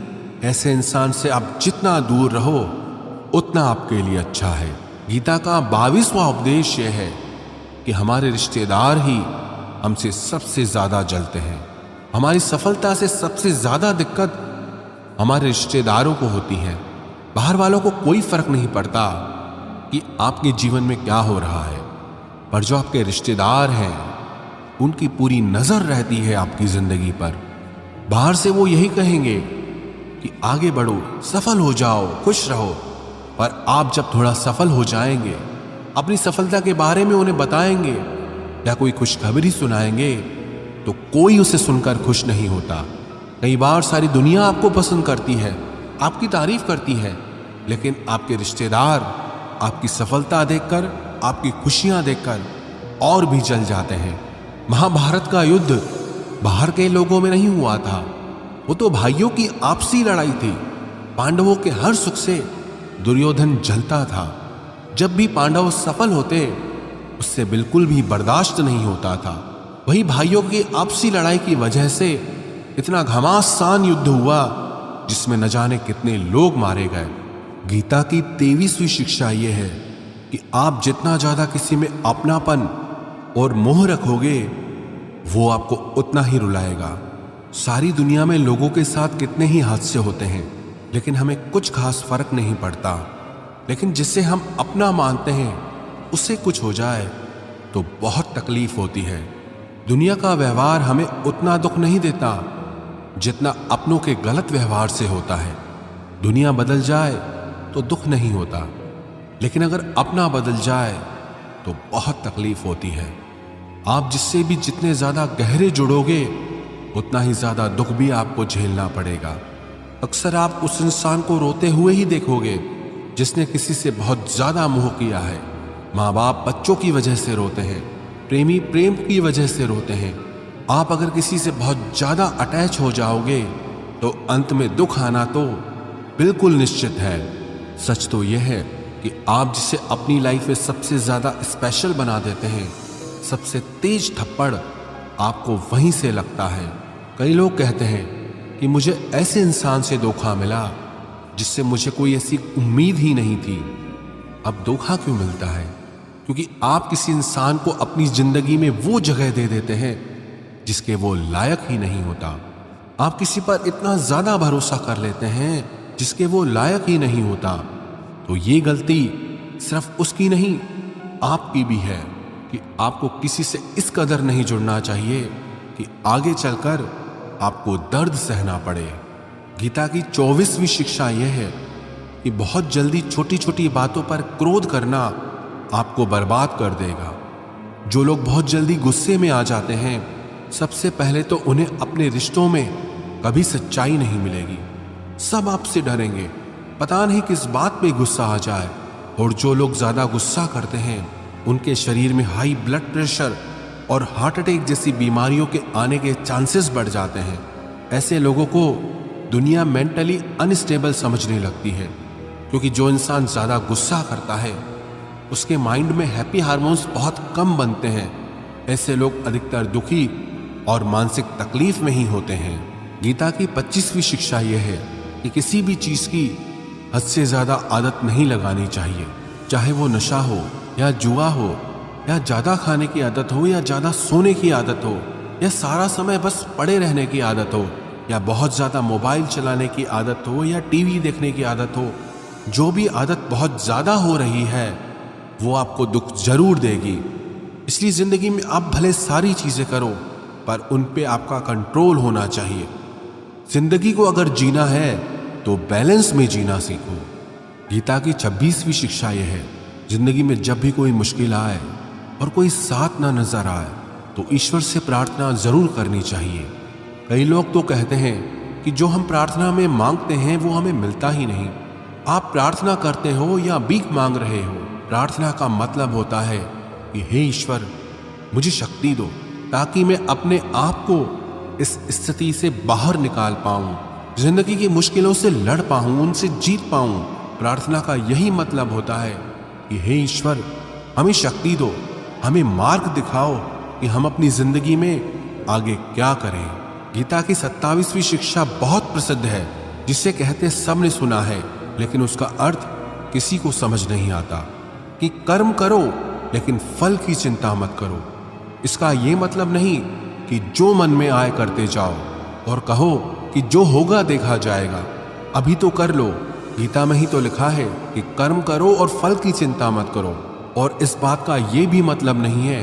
[SPEAKER 1] ऐसे इंसान से आप जितना दूर रहो उतना आपके लिए अच्छा है। गीता का 22वां उपदेश यह है कि हमारे रिश्तेदार ही हमसे सबसे ज्यादा जलते हैं। हमारी सफलता से सबसे ज्यादा दिक्कत हमारे रिश्तेदारों को होती है। बाहर वालों को कोई फर्क नहीं पड़ता कि आपके जीवन में क्या हो रहा है, पर जो आपके रिश्तेदार हैं उनकी पूरी नजर रहती है आपकी जिंदगी पर। बाहर से वो यही कहेंगे कि आगे बढ़ो, सफल हो जाओ, खुश रहो, पर आप जब थोड़ा सफल हो जाएंगे, अपनी सफलता के बारे में उन्हें बताएंगे या कोई खुशखबरी सुनाएंगे तो कोई उसे सुनकर खुश नहीं होता। कई बार सारी दुनिया आपको पसंद करती है, आपकी तारीफ करती है, लेकिन आपके रिश्तेदार आपकी सफलता देखकर, आपकी खुशियां देखकर और भी जल जाते हैं। महाभारत का युद्ध बाहर के लोगों में नहीं हुआ था, वो तो भाइयों की आपसी लड़ाई थी। पांडवों के हर सुख से दुर्योधन जलता था। जब भी पांडव सफल होते उससे बिल्कुल भी बर्दाश्त नहीं होता था। वही भाइयों की आपसी लड़ाई की वजह से इतना घमासान युद्ध हुआ जिसमें न जाने कितने लोग मारे गए। गीता की 23वीं शिक्षा यह है कि आप जितना ज्यादा किसी में अपनापन और मोह रखोगे वो आपको उतना ही रुलाएगा। सारी दुनिया में लोगों के साथ कितने ही हादसे होते हैं, लेकिन हमें कुछ खास फर्क नहीं पड़ता। लेकिन जिसे हम अपना मानते हैं उससे कुछ हो जाए तो बहुत तकलीफ होती है। दुनिया का व्यवहार हमें उतना दुख नहीं देता जितना अपनों के गलत व्यवहार से होता है। दुनिया बदल जाए तो दुख नहीं होता, लेकिन अगर अपना बदल जाए तो बहुत तकलीफ होती है। आप जिससे भी जितने ज्यादा गहरे जुड़ोगे उतना ही ज्यादा दुख भी आपको झेलना पड़ेगा। अक्सर आप उस इंसान को रोते हुए ही देखोगे जिसने किसी से बहुत ज्यादा मोह किया है। माँ बाप बच्चों की वजह से रोते हैं, प्रेमी प्रेम की वजह से रोते हैं। आप अगर किसी से बहुत ज्यादा अटैच हो जाओगे तो अंत में दुख आना तो बिल्कुल निश्चित है। सच तो यह है कि आप जिसे अपनी लाइफ में सबसे ज्यादा स्पेशल बना देते हैं, सबसे तेज थप्पड़ आपको वहीं से लगता है। कई लोग कहते हैं कि मुझे ऐसे इंसान से धोखा मिला जिससे मुझे कोई ऐसी उम्मीद ही नहीं थी। अब धोखा क्यों मिलता है? क्योंकि आप किसी इंसान को अपनी जिंदगी में वो जगह दे देते हैं जिसके वो लायक ही नहीं होता। आप किसी पर इतना ज्यादा भरोसा कर लेते हैं जिसके वो लायक ही नहीं होता। तो ये गलती सिर्फ उसकी नहीं, आपकी भी है कि आपको किसी से इस कदर नहीं जुड़ना चाहिए कि आगे चलकर आपको दर्द सहना पड़े। गीता की 24वीं शिक्षा यह है कि बहुत जल्दी छोटी छोटी बातों पर क्रोध करना आपको बर्बाद कर देगा। जो लोग बहुत जल्दी गुस्से में आ जाते हैं, सबसे पहले तो उन्हें अपने रिश्तों में कभी सच्चाई नहीं मिलेगी। सब आपसे डरेंगे, पता नहीं किस बात पे गुस्सा आ जाए। और जो लोग ज्यादा गुस्सा करते हैं उनके शरीर में हाई ब्लड प्रेशर और हार्ट अटैक जैसी बीमारियों के आने के चांसेस बढ़ जाते हैं। ऐसे लोगों को दुनिया मेंटली अनस्टेबल समझने लगती है, क्योंकि जो इंसान ज्यादा गुस्सा करता है उसके माइंड में हैप्पी हार्मोन्स बहुत कम बनते हैं। ऐसे लोग अधिकतर दुखी और मानसिक तकलीफ में ही होते हैं। गीता की 25वीं शिक्षा यह है कि किसी भी चीज की हद से ज्यादा आदत नहीं लगानी चाहिए, चाहे वो नशा हो या जुआ हो या ज्यादा खाने की आदत हो या ज्यादा सोने की आदत हो या सारा समय बस पड़े रहने की आदत हो या बहुत ज्यादा मोबाइल चलाने की आदत हो या टीवी देखने की आदत हो। जो भी आदत बहुत ज्यादा हो रही है वो आपको दुख जरूर देगी। इसलिए जिंदगी में आप भले सारी चीजें करो पर उन पे आपका कंट्रोल होना चाहिए। जिंदगी को अगर जीना है तो बैलेंस में जीना सीखो। गीता की 26वीं शिक्षा यह है, जिंदगी में जब भी कोई मुश्किल आए और कोई साथ ना नजर आए तो ईश्वर से प्रार्थना जरूर करनी चाहिए। कई लोग तो कहते हैं कि जो हम प्रार्थना में मांगते हैं वो हमें मिलता ही नहीं। आप प्रार्थना करते हो या भीख मांग रहे हो, प्रार्थना का मतलब होता है कि हे ईश्वर मुझे शक्ति दो ताकि मैं अपने आप को इस स्थिति से बाहर निकाल पाऊं, जिंदगी की मुश्किलों से लड़ पाऊं, उनसे जीत पाऊं। प्रार्थना का यही मतलब होता है कि हे ईश्वर हमें शक्ति दो, हमें मार्ग दिखाओ कि हम अपनी जिंदगी में आगे क्या करें। गीता की 27वीं शिक्षा बहुत प्रसिद्ध है, जिसे कहते सब ने सुना है लेकिन उसका अर्थ किसी को समझ नहीं आता कि कर्म करो लेकिन फल की चिंता मत करो। इसका ये मतलब नहीं कि जो मन में आए करते जाओ और कहो कि जो होगा देखा जाएगा, अभी तो कर लो। गीता में ही तो लिखा है कि कर्म करो और फल की चिंता मत करो। और इस बात का ये भी मतलब नहीं है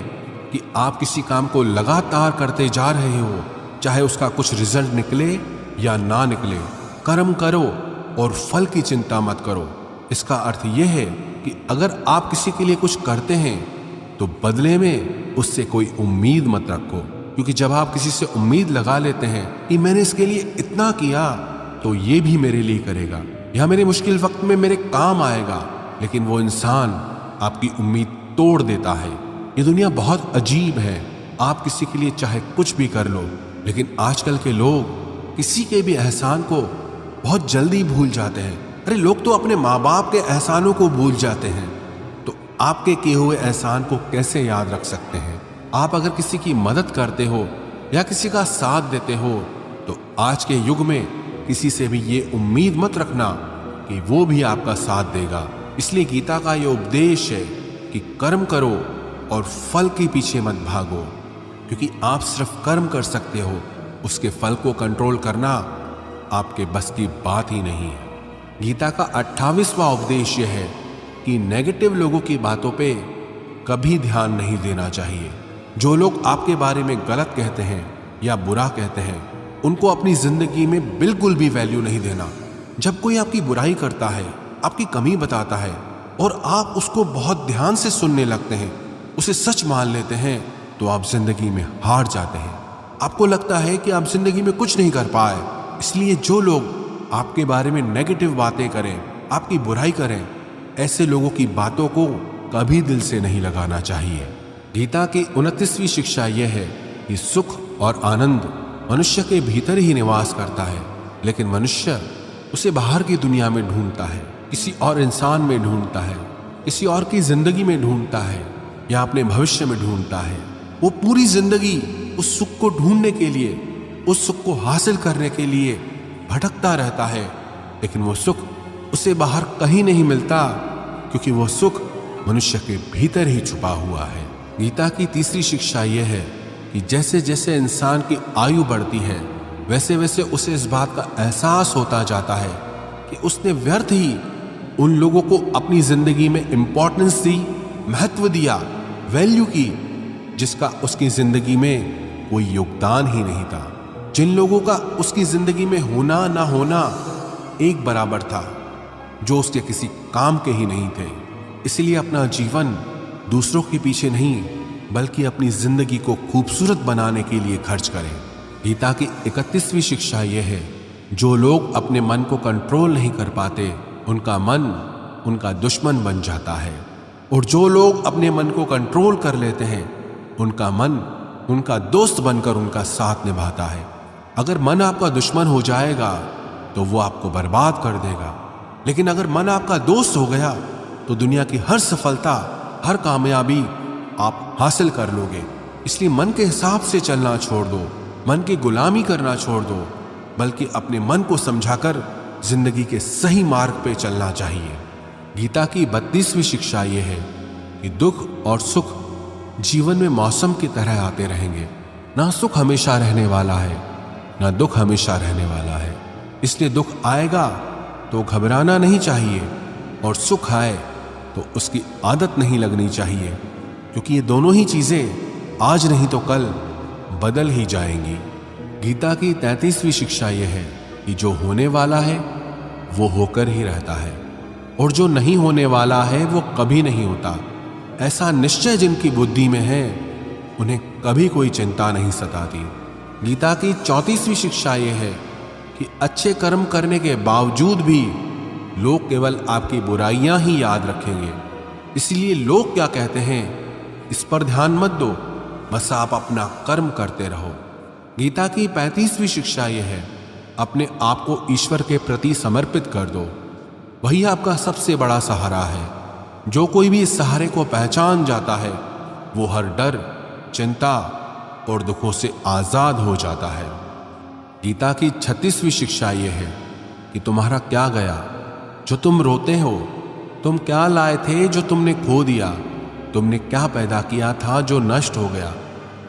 [SPEAKER 1] कि आप किसी काम को लगातार करते जा रहे हो, चाहे उसका कुछ रिजल्ट निकले या ना निकले। कर्म करो और फल की चिंता मत करो। इसका अर्थ यह है कि अगर आप किसी के लिए कुछ करते हैं तो बदले में उससे कोई उम्मीद मत रखो, क्योंकि जब आप किसी से उम्मीद लगा लेते हैं कि मैंने इसके लिए इतना किया तो ये भी मेरे लिए करेगा या मेरे मुश्किल वक्त में मेरे काम आएगा, लेकिन वो इंसान आपकी उम्मीद तोड़ देता है। ये दुनिया बहुत अजीब है। आप किसी के लिए चाहे कुछ भी कर लो, लेकिन आजकल के लोग किसी के भी एहसान को बहुत जल्दी भूल जाते हैं। अरे लोग तो अपने माँ बाप के एहसानों को भूल जाते हैं, तो आपके किए हुए एहसान को कैसे याद रख सकते हैं। आप अगर किसी की मदद करते हो या किसी का साथ देते हो तो आज के युग में किसी से भी ये उम्मीद मत रखना कि वो भी आपका साथ देगा। इसलिए गीता का ये उपदेश है कि कर्म करो और फल के पीछे मत भागो, क्योंकि आप सिर्फ कर्म कर सकते हो, उसके फल को कंट्रोल करना आपके बस की बात ही नहीं है। गीता का 28वां उपदेश यह है कि नेगेटिव लोगों की बातों पे कभी ध्यान नहीं देना चाहिए। जो लोग आपके बारे में गलत कहते हैं या बुरा कहते हैं, उनको अपनी जिंदगी में बिल्कुल भी वैल्यू नहीं देना। जब कोई आपकी बुराई करता है, आपकी कमी बताता है और आप उसको बहुत ध्यान से सुनने लगते हैं, उसे सच मान लेते हैं, तो आप जिंदगी में हार जाते हैं। आपको लगता है कि आप जिंदगी में कुछ नहीं कर पाए। इसलिए जो लोग आपके बारे में नेगेटिव बातें करें, आपकी बुराई करें, ऐसे लोगों की बातों को कभी दिल से नहीं लगाना चाहिए। गीता की 29वीं शिक्षा यह है कि सुख और आनंद मनुष्य के भीतर ही निवास करता है, लेकिन मनुष्य उसे बाहर की दुनिया में ढूंढता है, किसी और इंसान में ढूंढता है, किसी और की जिंदगी में ढूंढता है या अपने भविष्य में ढूंढता है। वो पूरी जिंदगी उस सुख को ढूंढने के लिए, उस सुख को हासिल करने के लिए भटकता रहता है, लेकिन वो सुख उसे बाहर कहीं नहीं मिलता, क्योंकि वो सुख मनुष्य के भीतर ही छुपा हुआ है। गीता की 3री शिक्षा यह है कि जैसे जैसे इंसान की आयु बढ़ती है, वैसे वैसे उसे इस बात का एहसास होता जाता है कि उसने व्यर्थ ही उन लोगों को अपनी जिंदगी में इंपॉर्टेंस दी, महत्व दिया, वैल्यू की, जिसका उसकी जिंदगी में कोई योगदान ही नहीं था। जिन लोगों का उसकी जिंदगी में होना ना होना एक बराबर था, जो उसके किसी काम के ही नहीं थे। इसलिए अपना जीवन दूसरों के पीछे नहीं, बल्कि अपनी जिंदगी को खूबसूरत बनाने के लिए खर्च करें। गीता की 31वीं शिक्षा यह है, जो लोग अपने मन को कंट्रोल नहीं कर पाते, उनका मन उनका दुश्मन बन जाता है, और जो लोग अपने मन को कंट्रोल कर लेते हैं, उनका मन उनका दोस्त बनकर उनका साथ निभाता है। अगर मन आपका दुश्मन हो जाएगा तो वो आपको बर्बाद कर देगा, लेकिन अगर मन आपका दोस्त हो गया तो दुनिया की हर सफलता, हर कामयाबी आप हासिल कर लोगे। इसलिए मन के हिसाब से चलना छोड़ दो, मन की गुलामी करना छोड़ दो, बल्कि अपने मन को समझाकर जिंदगी के सही मार्ग पे चलना चाहिए। गीता की 32वीं शिक्षा यह है कि दुख और सुख जीवन में मौसम की तरह आते रहेंगे। ना सुख हमेशा रहने वाला है, ना दुख हमेशा रहने वाला है। इसलिए दुख आएगा तो घबराना नहीं चाहिए, और सुख आए तो उसकी आदत नहीं लगनी चाहिए, क्योंकि ये दोनों ही चीजें आज नहीं तो कल बदल ही जाएंगी। गीता की 33वीं शिक्षा यह है कि जो होने वाला है वो होकर ही रहता है, और जो नहीं होने वाला है वो कभी नहीं होता। ऐसा निश्चय जिनकी बुद्धि में है उन्हें कभी कोई चिंता नहीं सताती। गीता की 34वीं शिक्षा यह है कि अच्छे कर्म करने के बावजूद भी लोग केवल आपकी बुराइयां ही याद रखेंगे। इसलिए लोग क्या कहते हैं इस पर ध्यान मत दो, बस आप अपना कर्म करते रहो। गीता की 35वीं शिक्षा यह है, अपने आप को ईश्वर के प्रति समर्पित कर दो, वही आपका सबसे बड़ा सहारा है। जो कोई भी इस सहारे को पहचान जाता है वो हर डर, चिंता और दुखों से आजाद हो जाता है। गीता की 36वीं शिक्षा यह है कि तुम्हारा क्या गया जो तुम रोते हो, तुम क्या लाए थे जो तुमने खो दिया, तुमने क्या पैदा किया था जो नष्ट हो गया,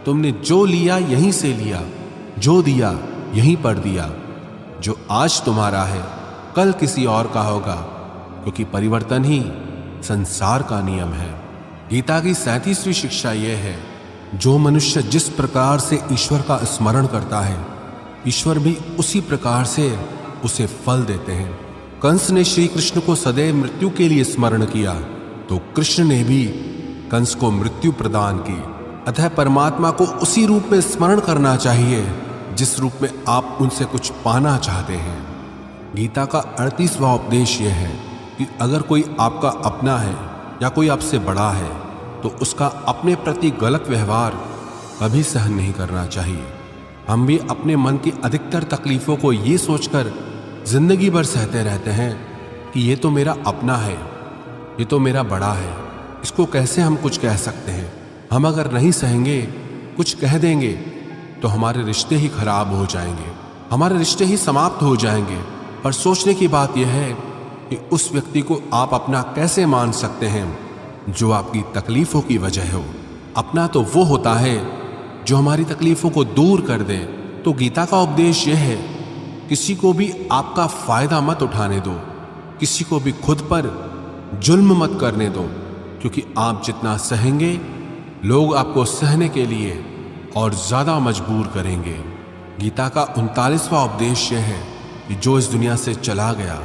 [SPEAKER 1] तुमने जो लिया यहीं से लिया, जो दिया यहीं पर दिया। जो आज तुम्हारा है कल किसी और का होगा, क्योंकि परिवर्तन ही संसार का नियम है। गीता की 37वीं शिक्षा यह है, जो मनुष्य जिस प्रकार से ईश्वर का स्मरण करता है, ईश्वर भी उसी प्रकार से उसे फल देते हैं। कंस ने श्री कृष्ण को सदैव मृत्यु के लिए स्मरण किया, तो कृष्ण ने भी कंस को मृत्यु प्रदान की। अतः परमात्मा को उसी रूप में स्मरण करना चाहिए जिस रूप में आप उनसे कुछ पाना चाहते हैं। गीता का 38वां उपदेश यह है कि अगर कोई आपका अपना है या कोई आपसे बड़ा है तो उसका अपने प्रति गलत व्यवहार कभी सहन नहीं करना चाहिए। हम भी अपने मन की अधिकतर तकलीफों को ये सोचकर जिंदगी भर सहते रहते हैं कि ये तो मेरा अपना है, ये तो मेरा बड़ा है, इसको कैसे हम कुछ कह सकते हैं। हम अगर नहीं सहेंगे, कुछ कह देंगे तो हमारे रिश्ते ही खराब हो जाएंगे, हमारे रिश्ते ही समाप्त हो जाएंगे। पर सोचने की बात यह है कि उस व्यक्ति को आप अपना कैसे मान सकते हैं जो आपकी तकलीफों की वजह हो। अपना तो वो होता है जो हमारी तकलीफों को दूर कर दे। तो गीता का उपदेश यह है, किसी को भी आपका फायदा मत उठाने दो, किसी को भी खुद पर जुल्म मत करने दो, क्योंकि आप जितना सहेंगे लोग आपको सहने के लिए और ज्यादा मजबूर करेंगे। गीता का 39वां उपदेश यह है कि जो इस दुनिया से चला गया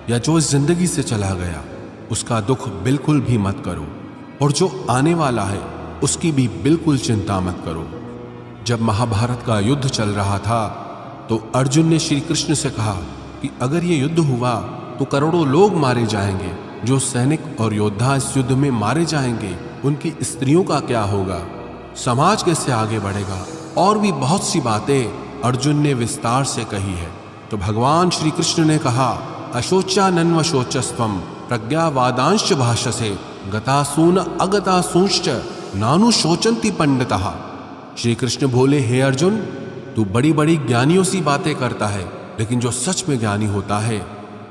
[SPEAKER 1] या जो इस जिंदगी से चला गया उसका दुख बिल्कुल भी मत करो, और जो आने वाला है उसकी भी बिल्कुल चिंता मत करो। जब महाभारत का युद्ध चल रहा था तो अर्जुन ने श्री कृष्ण से कहा कि अगर ये युद्ध हुआ तो करोड़ों लोग मारे जाएंगे। जो सैनिक और योद्धा इस युद्ध में मारे जाएंगे उनकी स्त्रियों का क्या होगा, समाज कैसे आगे बढ़ेगा। और भी बहुत सी बातें अर्जुन ने विस्तार से कही है। तो भगवान श्री कृष्ण ने कहा, अशोच्यानन्व शोचस्त्वम प्रज्ञावादांश्च भाषसे गतासून अगतासूंश्च नानु शोचन्ति पंडितः। श्री कृष्ण बोले, हे अर्जुन, तू बड़ी बड़ी ज्ञानियों सी बातें करता है, लेकिन जो सच में ज्ञानी होता है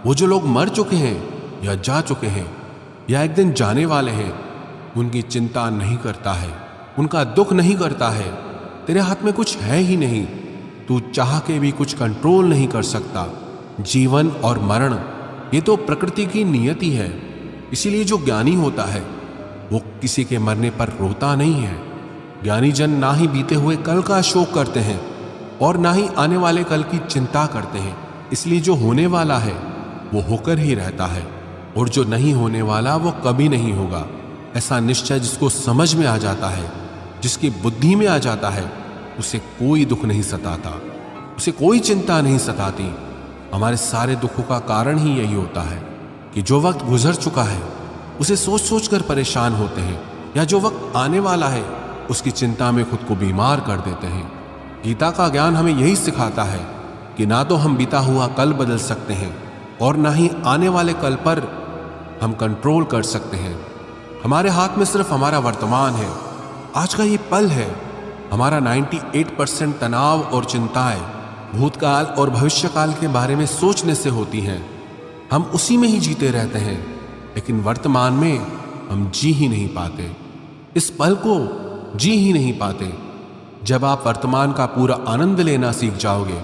[SPEAKER 1] वो जो लोग मर चुके हैं या जा चुके हैं या एक दिन जाने वाले हैं उनकी चिंता नहीं करता है, उनका दुख नहीं करता है। तेरे हाथ में कुछ है ही नहीं, तू चाह के भी कुछ कंट्रोल नहीं कर सकता। जीवन और मरण ये तो प्रकृति की नियति है। इसीलिए जो ज्ञानी होता है वो किसी के मरने पर रोता नहीं है। ज्ञानी जन ना ही बीते हुए कल का शोक करते हैं और ना ही आने वाले कल की चिंता करते हैं। इसलिए जो होने वाला है वो होकर ही रहता है, और जो नहीं होने वाला वो कभी नहीं होगा। ऐसा निश्चय जिसको समझ में आ जाता है, जिसकी बुद्धि में आ जाता है, उसे कोई दुख नहीं सताता, उसे कोई चिंता नहीं सताती। हमारे सारे दुखों का कारण ही यही होता है कि जो वक्त गुजर चुका है उसे सोच सोच कर परेशान होते हैं, या जो वक्त आने वाला है उसकी चिंता में खुद को बीमार कर देते हैं। गीता का ज्ञान हमें यही सिखाता है कि ना तो हम बीता हुआ कल बदल सकते हैं और ना ही आने वाले कल पर हम कंट्रोल कर सकते हैं। हमारे हाथ में सिर्फ हमारा वर्तमान है, आज का ये पल है। हमारा 98% तनाव और चिंताएं भूतकाल और भविष्यकाल के बारे में सोचने से होती हैं। हम उसी में ही जीते रहते हैं, लेकिन वर्तमान में हम जी ही नहीं पाते, इस पल को जी ही नहीं पाते। जब आप वर्तमान का पूरा आनंद लेना सीख जाओगे,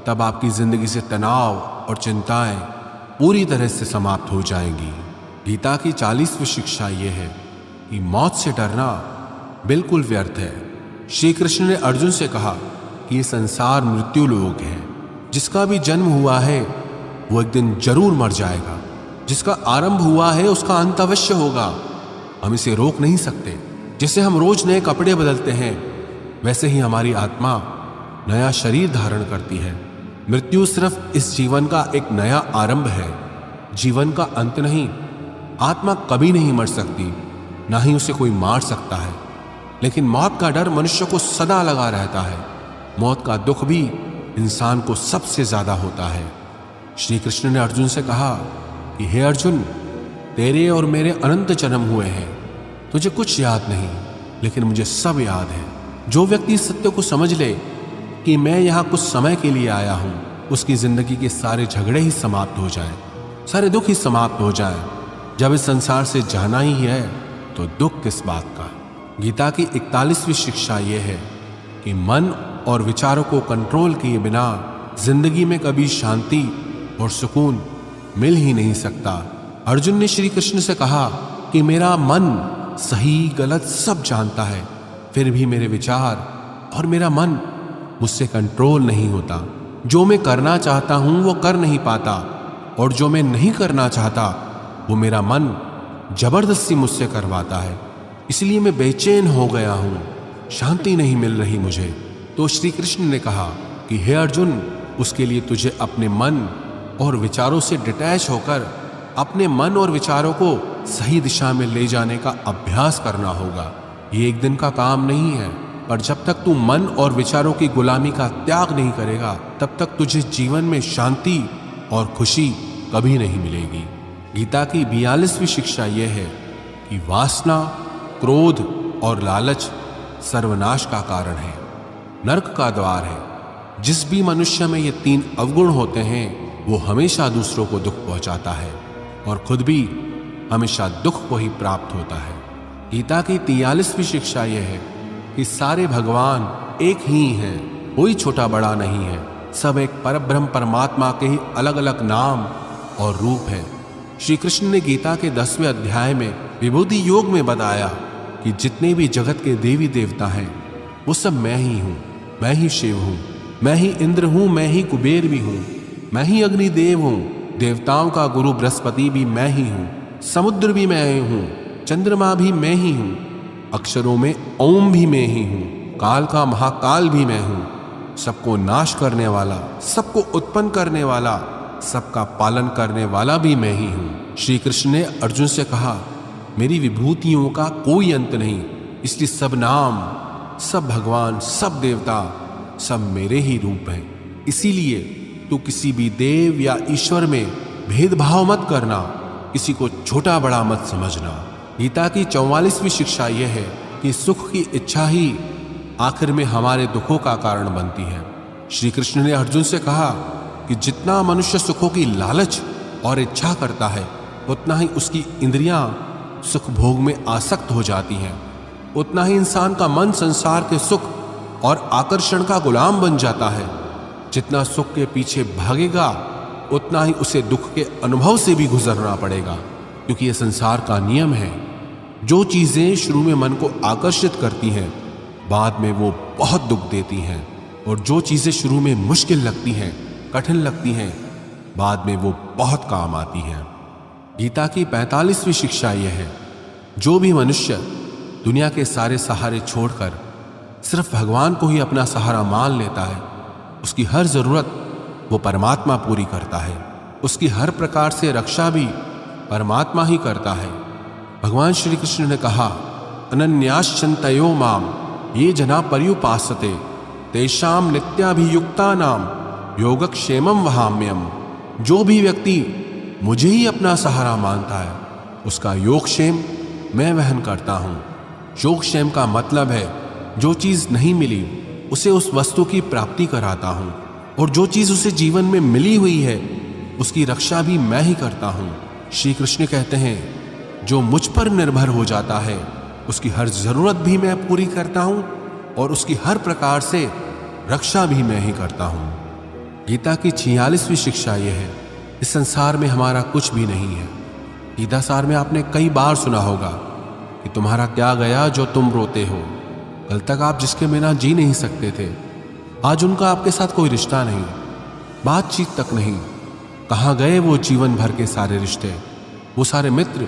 [SPEAKER 1] तब आपकी जिंदगी से तनाव और चिंताएं पूरी तरह से समाप्त हो जाएंगी। गीता की 40वीं शिक्षा यह है कि मौत से डरना बिल्कुल व्यर्थ है। श्री कृष्ण ने अर्जुन से कहा कि ये संसार मृत्यु लोक है। जिसका भी जन्म हुआ है वो एक दिन जरूर मर जाएगा। जिसका आरंभ हुआ है उसका अंत अवश्य होगा। हम इसे रोक नहीं सकते। जैसे हम रोज नए कपड़े बदलते हैं, वैसे ही हमारी आत्मा नया शरीर धारण करती है। मृत्यु सिर्फ इस जीवन का एक नया आरंभ है, जीवन का अंत नहीं। आत्मा कभी नहीं मर सकती, ना ही उसे कोई मार सकता है। लेकिन मौत का डर मनुष्य को सदा लगा रहता है। मौत का दुख भी इंसान को सबसे ज्यादा होता है। श्री कृष्ण ने अर्जुन से कहा कि हे अर्जुन, तेरे और मेरे अनंत जन्म हुए हैं, तुझे कुछ याद नहीं, लेकिन मुझे सब याद है। जो व्यक्ति इस सत्य को समझ ले कि मैं यहाँ कुछ समय के लिए आया हूँ, उसकी जिंदगी के सारे झगड़े ही समाप्त हो जाएं, सारे दुख ही समाप्त हो जाएं। जब इस संसार से जाना ही है तो दुख किस बात का। गीता की 41वीं शिक्षा यह है कि मन और विचारों को कंट्रोल किए बिना जिंदगी में कभी शांति और सुकून मिल ही नहीं सकता। अर्जुन ने श्री कृष्ण से कहा कि मेरा मन सही गलत सब जानता है, फिर भी मेरे विचार और मेरा मन मुझसे कंट्रोल नहीं होता। जो मैं करना चाहता हूं वो कर नहीं पाता, और जो मैं नहीं करना चाहता वो मेरा मन जबरदस्ती मुझसे करवाता है। इसलिए मैं बेचैन हो गया हूं, शांति नहीं मिल रही मुझे। तो श्री कृष्ण ने कहा कि हे अर्जुन, उसके लिए तुझे अपने मन और विचारों से डिटैच होकर अपने मन और विचारों को सही दिशा में ले जाने का अभ्यास करना होगा। ये एक दिन का काम नहीं है, पर जब तक तू मन और विचारों की गुलामी का त्याग नहीं करेगा, तब तक तुझे जीवन में शांति और खुशी कभी नहीं मिलेगी। गीता की 42वीं शिक्षा यह है कि वासना, क्रोध और लालच सर्वनाश का कारण है, नरक का द्वार है। जिस भी मनुष्य में ये 3 अवगुण होते हैं, वो हमेशा दूसरों को दुख पहुंचाता है और खुद भी हमेशा दुख को ही प्राप्त होता है। गीता की 43वीं शिक्षा यह है कि सारे भगवान एक ही हैं, कोई छोटा बड़ा नहीं है। सब एक परब्रह्म परमात्मा के ही अलग अलग नाम और रूप है। श्री कृष्ण ने गीता के 10वें अध्याय में विभूति योग में बताया कि जितने भी जगत के देवी देवता हैं वो सब मैं ही हूँ। मैं ही शिव हूँ, मैं ही इंद्र हूँ, मैं ही कुबेर भी हूँ, मैं ही अग्निदेव हूँ, देवताओं का गुरु बृहस्पति भी मैं ही हूँ, समुद्र भी मैं ही हूँ, चंद्रमा भी मैं ही हूँ, अक्षरों में ओम भी मैं ही हूँ, काल का महाकाल भी मैं हूँ, सबको नाश करने वाला, सबको उत्पन्न करने वाला, सबका पालन करने वाला भी मैं ही हूँ। श्री कृष्ण ने अर्जुन से कहा, मेरी विभूतियों का कोई अंत नहीं, इसलिए सब नाम, सब भगवान, सब देवता, सब मेरे ही रूप हैं। इसीलिए तू किसी भी देव या ईश्वर में भेदभाव मत करना, किसी को छोटा बड़ा मत समझना। गीता की 44वीं शिक्षा यह है कि सुख की इच्छा ही आखिर में हमारे दुखों का कारण बनती है। श्री कृष्ण ने अर्जुन से कहा कि जितना मनुष्य सुखों की लालच और इच्छा करता है, उतना ही उसकी इंद्रियां सुख भोग में आसक्त हो जाती हैं, उतना ही इंसान का मन संसार के सुख और आकर्षण का गुलाम बन जाता है। जितना सुख के पीछे भागेगा, उतना ही उसे दुख के अनुभव से भी गुजरना पड़ेगा, क्योंकि यह संसार का नियम है। जो चीजें शुरू में मन को आकर्षित करती हैं, बाद में वो बहुत दुख देती हैं, और जो चीजें शुरू में मुश्किल लगती हैं, कठिन लगती हैं, बाद में वो बहुत काम आती हैं। गीता की 45वीं शिक्षा यह है, जो भी मनुष्य दुनिया के सारे सहारे छोड़कर सिर्फ भगवान को ही अपना सहारा मान लेता है, उसकी हर जरूरत वो परमात्मा पूरी करता है। उसकी हर प्रकार से रक्षा भी परमात्मा ही करता है। भगवान श्री कृष्ण ने कहा, अनन्याश्चिन्तयो माम ये जना पर्युपासते तेषाम नित्याभियुक्तानाम योगक्षेमम वहाम्यम। जो भी व्यक्ति मुझे ही अपना सहारा मानता है उसका योगक्षेम मैं वहन करता हूं। योगक्षेम का मतलब है जो चीज नहीं मिली उसे उस वस्तु की प्राप्ति कराता हूं, और जो चीज उसे जीवन में मिली हुई है उसकी रक्षा भी मैं ही करता हूं। श्री कृष्ण कहते हैं जो मुझ पर निर्भर हो जाता है उसकी हर जरूरत भी मैं पूरी करता हूं और उसकी हर प्रकार से रक्षा भी मैं ही करता हूं। गीता की 46वीं शिक्षा यह है, इस संसार में हमारा कुछ भी नहीं है। गीता सार में आपने कई बार सुना होगा कि तुम्हारा क्या गया जो तुम रोते हो। कल तक आप जिसके बिना जी नहीं सकते थे, आज उनका आपके साथ कोई रिश्ता नहीं, बातचीत तक नहीं। कहाँ गए वो जीवन भर के सारे रिश्ते, वो सारे मित्र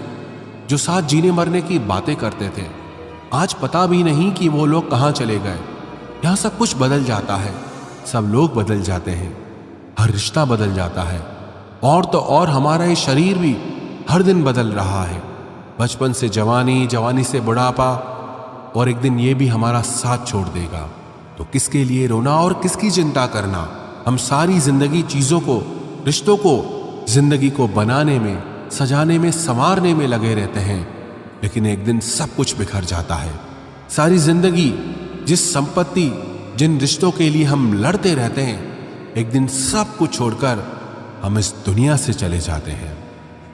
[SPEAKER 1] जो साथ जीने मरने की बातें करते थे। आज पता भी नहीं कि वो लोग कहाँ चले गए। यहाँ सब कुछ बदल जाता है, सब लोग बदल जाते हैं, हर रिश्ता बदल जाता है, और तो और हमारा ये शरीर भी हर दिन बदल रहा है। बचपन से जवानी, जवानी से बुढ़ापा, और एक दिन ये भी हमारा साथ छोड़ देगा। तो किसके लिए रोना और किसकी चिंता करना। हम सारी जिंदगी चीजों को, रिश्तों को, जिंदगी को बनाने में, सजाने में, संवारने में लगे रहते हैं, लेकिन एक दिन सब कुछ बिखर जाता है। सारी जिंदगी जिस संपत्ति, जिन रिश्तों के लिए हम लड़ते रहते हैं, एक दिन सब कुछ छोड़कर हम इस दुनिया से चले जाते हैं।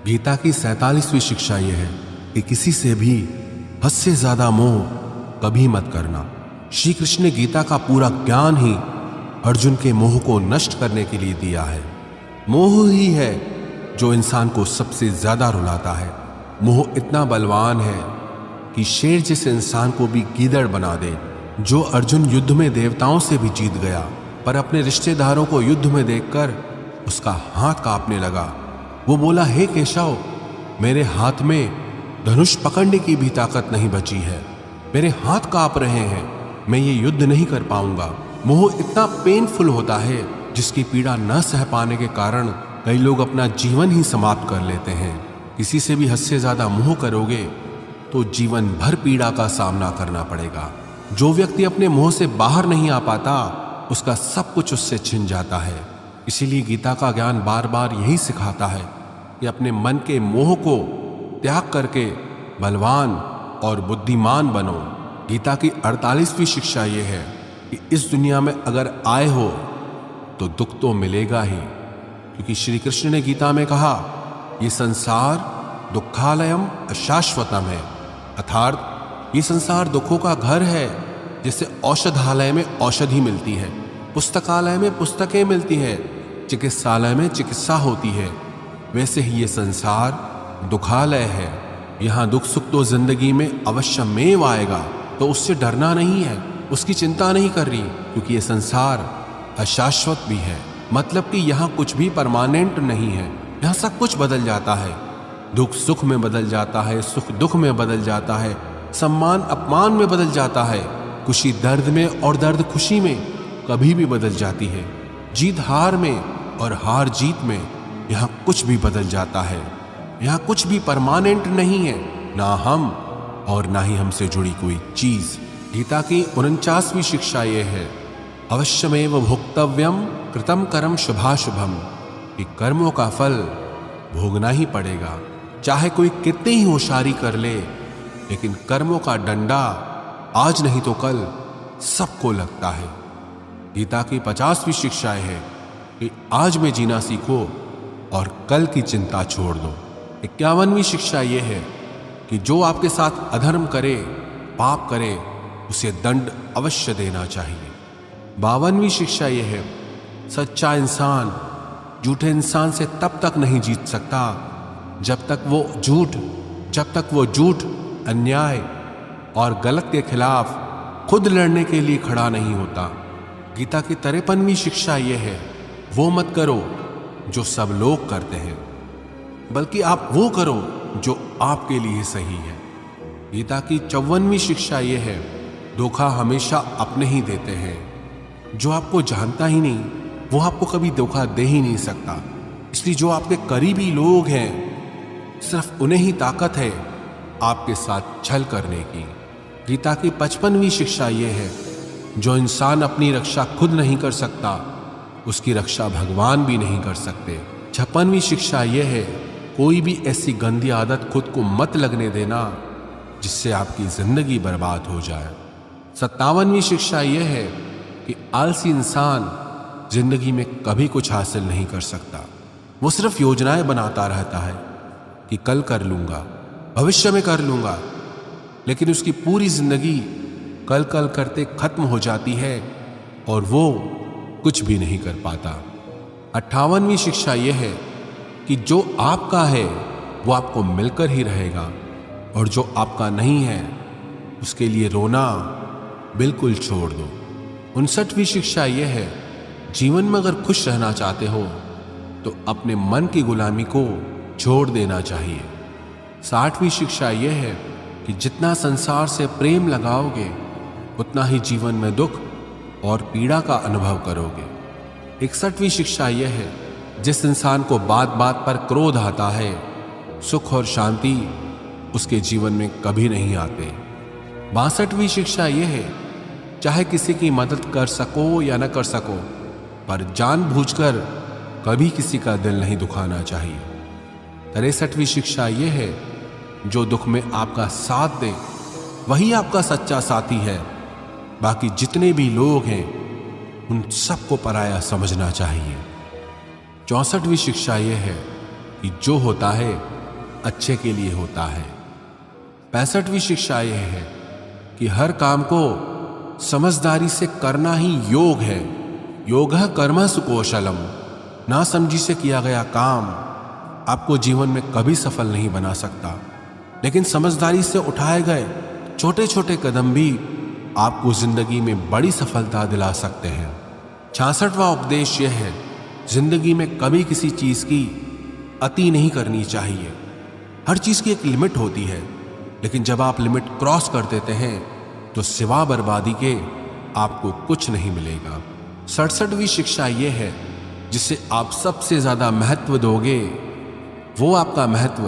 [SPEAKER 1] गीता की 47वीं शिक्षा यह है कि किसी से भी हद से ज्यादा मोह कभी मत करना। श्री कृष्ण ने गीता का पूरा ज्ञान ही अर्जुन के मोह को नष्ट करने के लिए दिया है। मोह ही है जो इंसान को सबसे ज्यादा रुलाता है। मोह इतना बलवान है कि शेर जैसे इंसान को भी गीदड़ बना दे। जो अर्जुन युद्ध में देवताओं से भी जीत गया, पर अपने रिश्तेदारों को युद्ध में देखकर उसका हाथ कांपने लगा। वो बोला, हे केशव, मेरे हाथ में धनुष पकड़ने की भी ताकत नहीं बची है, मेरे हाथ कांप रहे हैं, मैं ये युद्ध नहीं कर पाऊंगा। मोह इतना पेनफुल होता है जिसकी पीड़ा न सह पाने के कारण कई लोग अपना जीवन ही समाप्त कर लेते हैं। किसी से भी हद से ज्यादा मोह करोगे तो जीवन भर पीड़ा का सामना करना पड़ेगा। जो व्यक्ति अपने मोह से बाहर नहीं आ पाता, उसका सब कुछ उससे छिन जाता है। इसीलिए गीता का ज्ञान बार बार यही सिखाता है कि अपने मन के मोह को त्याग करके बलवान और बुद्धिमान बनो। गीता की 48वीं शिक्षा यह है कि इस दुनिया में अगर आए हो तो दुख तो मिलेगा ही, क्योंकि श्री कृष्ण ने गीता में कहा, ये संसार दुखालयम अशाश्वतम है, अर्थात ये संसार दुखों का घर है। जैसे औषधालय में औषधि मिलती है, पुस्तकालय में पुस्तकें मिलती है, चिकित्सालय में चिकित्सा होती है, वैसे ही ये संसार दुखालय है। यहाँ दुख सुख तो जिंदगी में अवश्यमेव आएगा, तो उससे डरना नहीं है, उसकी चिंता नहीं कर रही, क्योंकि ये संसार अशाश्वत भी है। मतलब कि यहाँ कुछ भी परमानेंट नहीं है, यहाँ सब कुछ बदल जाता है। दुख सुख में बदल जाता है, सुख दुख में बदल जाता है, सम्मान अपमान में बदल जाता है, खुशी दर्द में और दर्द खुशी में कभी भी बदल जाती है। जीत हार में और हार जीत में यहाँ कुछ भी बदल जाता है। यहाँ कुछ भी परमानेंट नहीं है, ना हम और ना ही हमसे जुड़ी कोई चीज। गीता की 49वीं शिक्षा यह है, अवश्यमेव भोक्तव्यम कृतम कर्म शुभाशुभम, कि कर्मों का फल भोगना ही पड़ेगा। चाहे कोई कितनी ही होशियारी कर ले, लेकिन कर्मों का डंडा आज नहीं तो कल सबको लगता है। गीता की 50वीं शिक्षा है कि आज में जीना सीखो और कल की चिंता छोड़ दो। 51वीं शिक्षा यह है कि जो आपके साथ अधर्म करे, पाप करे, उसे दंड अवश्य देना चाहिए। 52वीं शिक्षा यह है, सच्चा इंसान झूठे इंसान से तब तक नहीं जीत सकता जब तक वो झूठ, अन्याय और गलत के खिलाफ खुद लड़ने के लिए खड़ा नहीं होता। गीता की 53वीं शिक्षा यह है, वो मत करो जो सब लोग करते हैं, बल्कि आप वो करो जो आपके लिए सही है। गीता की 54वीं शिक्षा यह है, धोखा हमेशा अपने ही देते हैं। जो आपको जानता ही नहीं, वो आपको कभी धोखा दे ही नहीं सकता। इसलिए जो आपके करीबी लोग हैं, सिर्फ उन्हें ही ताकत है आपके साथ छल करने की। गीता की 55वीं शिक्षा यह है, जो इंसान अपनी रक्षा खुद नहीं कर सकता, उसकी रक्षा भगवान भी नहीं कर सकते। 56वीं शिक्षा यह है, कोई भी ऐसी गंदी आदत खुद को मत लगने देना जिससे आपकी जिंदगी बर्बाद हो जाए। 57वीं शिक्षा यह है कि आलसी इंसान जिंदगी में कभी कुछ हासिल नहीं कर सकता। वो सिर्फ योजनाएं बनाता रहता है कि कल कर लूंगा, भविष्य में कर लूंगा, लेकिन उसकी पूरी जिंदगी कल कल करते खत्म हो जाती है और वो कुछ भी नहीं कर पाता। 58वीं शिक्षा यह है कि जो आपका है वो आपको मिलकर ही रहेगा और जो आपका नहीं है उसके लिए रोना बिल्कुल छोड़ दो। 59वीं शिक्षा यह है, जीवन में अगर खुश रहना चाहते हो तो अपने मन की गुलामी को छोड़ देना चाहिए। 60वीं शिक्षा यह है कि जितना संसार से प्रेम लगाओगे उतना ही जीवन में दुख और पीड़ा का अनुभव करोगे। 61वीं शिक्षा यह है, जिस इंसान को बात बात पर क्रोध आता है, सुख और शांति उसके जीवन में कभी नहीं आते। 62वीं शिक्षा यह है, चाहे किसी की मदद कर सको या न कर सको, पर जानबूझकर कभी किसी का दिल नहीं दुखाना चाहिए। 63वीं शिक्षा यह है, जो दुख में आपका साथ दे वही आपका सच्चा साथी है। बाकी जितने भी लोग हैं उन सबको पराया समझना चाहिए। 64वीं शिक्षा यह है कि जो होता है अच्छे के लिए होता है। 65वीं शिक्षा यह है कि हर काम को समझदारी से करना ही योग है। योगः कर्मसु सुकौशलम। ना समझी से किया गया काम आपको जीवन में कभी सफल नहीं बना सकता, लेकिन समझदारी से उठाए गए छोटे छोटे कदम भी आपको जिंदगी में बड़ी सफलता दिला सकते हैं। 66वां उपदेश यह है, जिंदगी में कभी किसी चीज की अति नहीं करनी चाहिए। हर चीज की एक लिमिट होती है, लेकिन जब आप लिमिट क्रॉस कर देते हैं तो सिवा बर्बादी के आपको कुछ नहीं मिलेगा। 67वीं शिक्षा यह है, जिसे आप सबसे ज्यादा महत्व दोगे वो आपका महत्व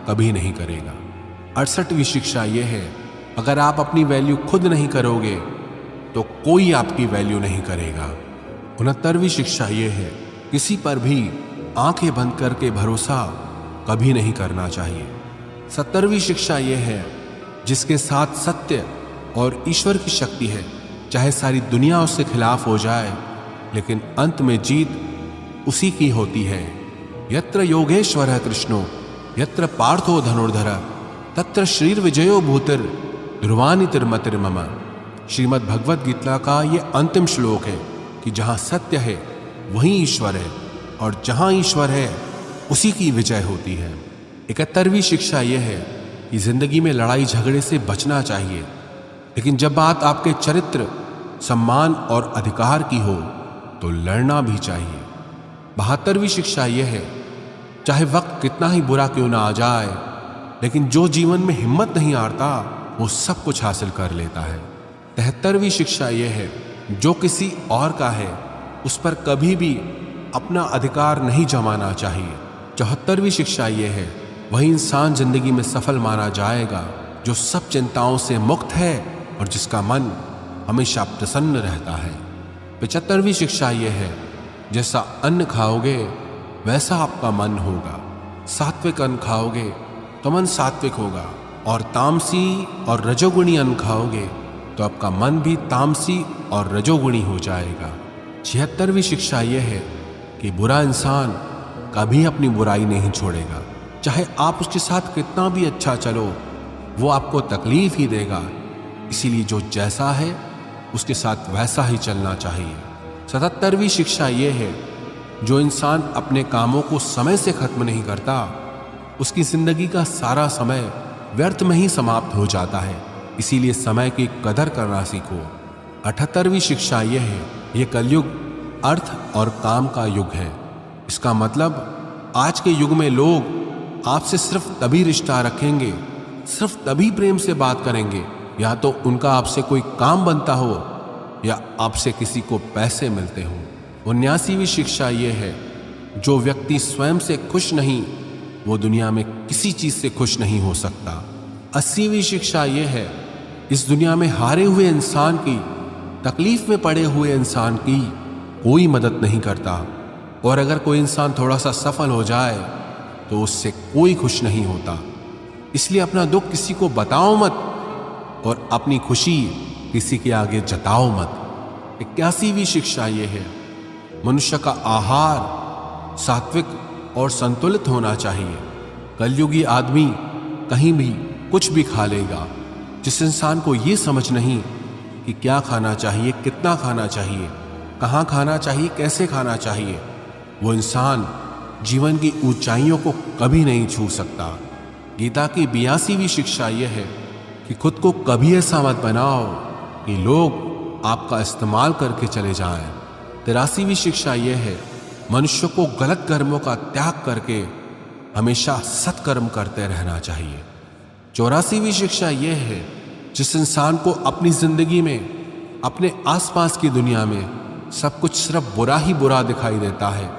[SPEAKER 1] कभी नहीं करेगा। 68वीं शिक्षा यह है, अगर आप अपनी वैल्यू खुद नहीं करोगे तो कोई आपकी वैल्यू नहीं करेगा। 69वीं शिक्षा यह है, किसी पर भी आंखें बंद करके भरोसा कभी नहीं करना चाहिए। 70वीं शिक्षा यह है, जिसके साथ सत्य और ईश्वर की शक्ति है, चाहे सारी दुनिया उसके खिलाफ हो जाए, लेकिन अंत में जीत उसी की होती है। यत्र योगेश्वरः कृष्णो यत्र पार्थो धनुर्धर तत्र श्रीर विजयो भूतिर ध्रुवानि तिर्मतिर्मम। श्रीमद् भगवद गीता का ये अंतिम श्लोक है कि जहां सत्य है वहीं ईश्वर है और जहां ईश्वर है उसी की विजय होती है। 71वीं शिक्षा यह है कि जिंदगी में लड़ाई झगड़े से बचना चाहिए, लेकिन जब बात आपके चरित्र, सम्मान और अधिकार की हो तो लड़ना भी चाहिए। 72वीं शिक्षा यह है, चाहे वक्त कितना ही बुरा क्यों ना आ जाए, लेकिन जो जीवन में हिम्मत नहीं हारता वो सब कुछ हासिल कर लेता है। 73वीं शिक्षा यह है, जो किसी और का है उस पर कभी भी अपना अधिकार नहीं जमाना चाहिए। 74वीं शिक्षा यह है, वही इंसान जिंदगी में सफल माना जाएगा जो सब चिंताओं से मुक्त है और जिसका मन हमेशा प्रसन्न रहता है। 75वीं शिक्षा यह है, जैसा अन्न खाओगे वैसा आपका मन होगा। सात्विक अन्न खाओगे तो मन सात्विक होगा, और तामसी और रजोगुणी अन्न खाओगे तो आपका मन भी तामसी और रजोगुणी हो जाएगा। 76वीं शिक्षा यह है कि बुरा इंसान कभी अपनी बुराई नहीं छोड़ेगा, चाहे आप उसके साथ कितना भी अच्छा चलो वो आपको तकलीफ ही देगा। इसीलिए जो जैसा है उसके साथ वैसा ही चलना चाहिए। 77वीं शिक्षा यह है, जो इंसान अपने कामों को समय से खत्म नहीं करता उसकी जिंदगी का सारा समय व्यर्थ में ही समाप्त हो जाता है। इसीलिए समय की कदर करना सीखो। 78वीं शिक्षा यह है, ये कलयुग अर्थ और काम का युग है। इसका मतलब आज के युग में लोग आपसे सिर्फ तभी रिश्ता रखेंगे, सिर्फ तभी प्रेम से बात करेंगे, या तो उनका आपसे कोई काम बनता हो या आपसे किसी को पैसे मिलते हो। 79वीं शिक्षा यह है, जो व्यक्ति स्वयं से खुश नहीं वो दुनिया में किसी चीज से खुश नहीं हो सकता। 80वीं शिक्षा यह है, इस दुनिया में हारे हुए इंसान की, तकलीफ में पड़े हुए इंसान की कोई मदद नहीं करता, और अगर कोई इंसान थोड़ा सा सफल हो जाए तो उससे कोई खुश नहीं होता। इसलिए अपना दुख किसी को बताओ मत और अपनी खुशी किसी के आगे जताओ मत। 81वीं शिक्षा यह है, मनुष्य का आहार सात्विक और संतुलित होना चाहिए। कलयुगी आदमी कहीं भी कुछ भी खा लेगा। जिस इंसान को यह समझ नहीं कि क्या खाना चाहिए, कितना खाना चाहिए, कहाँ खाना चाहिए, कैसे खाना चाहिए, वो इंसान जीवन की ऊंचाइयों को कभी नहीं छू सकता। गीता की 82वीं शिक्षा यह है कि खुद को कभी ऐसा मत बनाओ कि लोग आपका इस्तेमाल करके चले जाएं। 83वीं शिक्षा यह है, मनुष्य को गलत कर्मों का त्याग करके हमेशा सत्कर्म करते रहना चाहिए। 84वीं शिक्षा यह है, जिस इंसान को अपनी जिंदगी में, अपने आसपास की दुनिया में सब कुछ सिर्फ बुरा ही बुरा दिखाई देता है,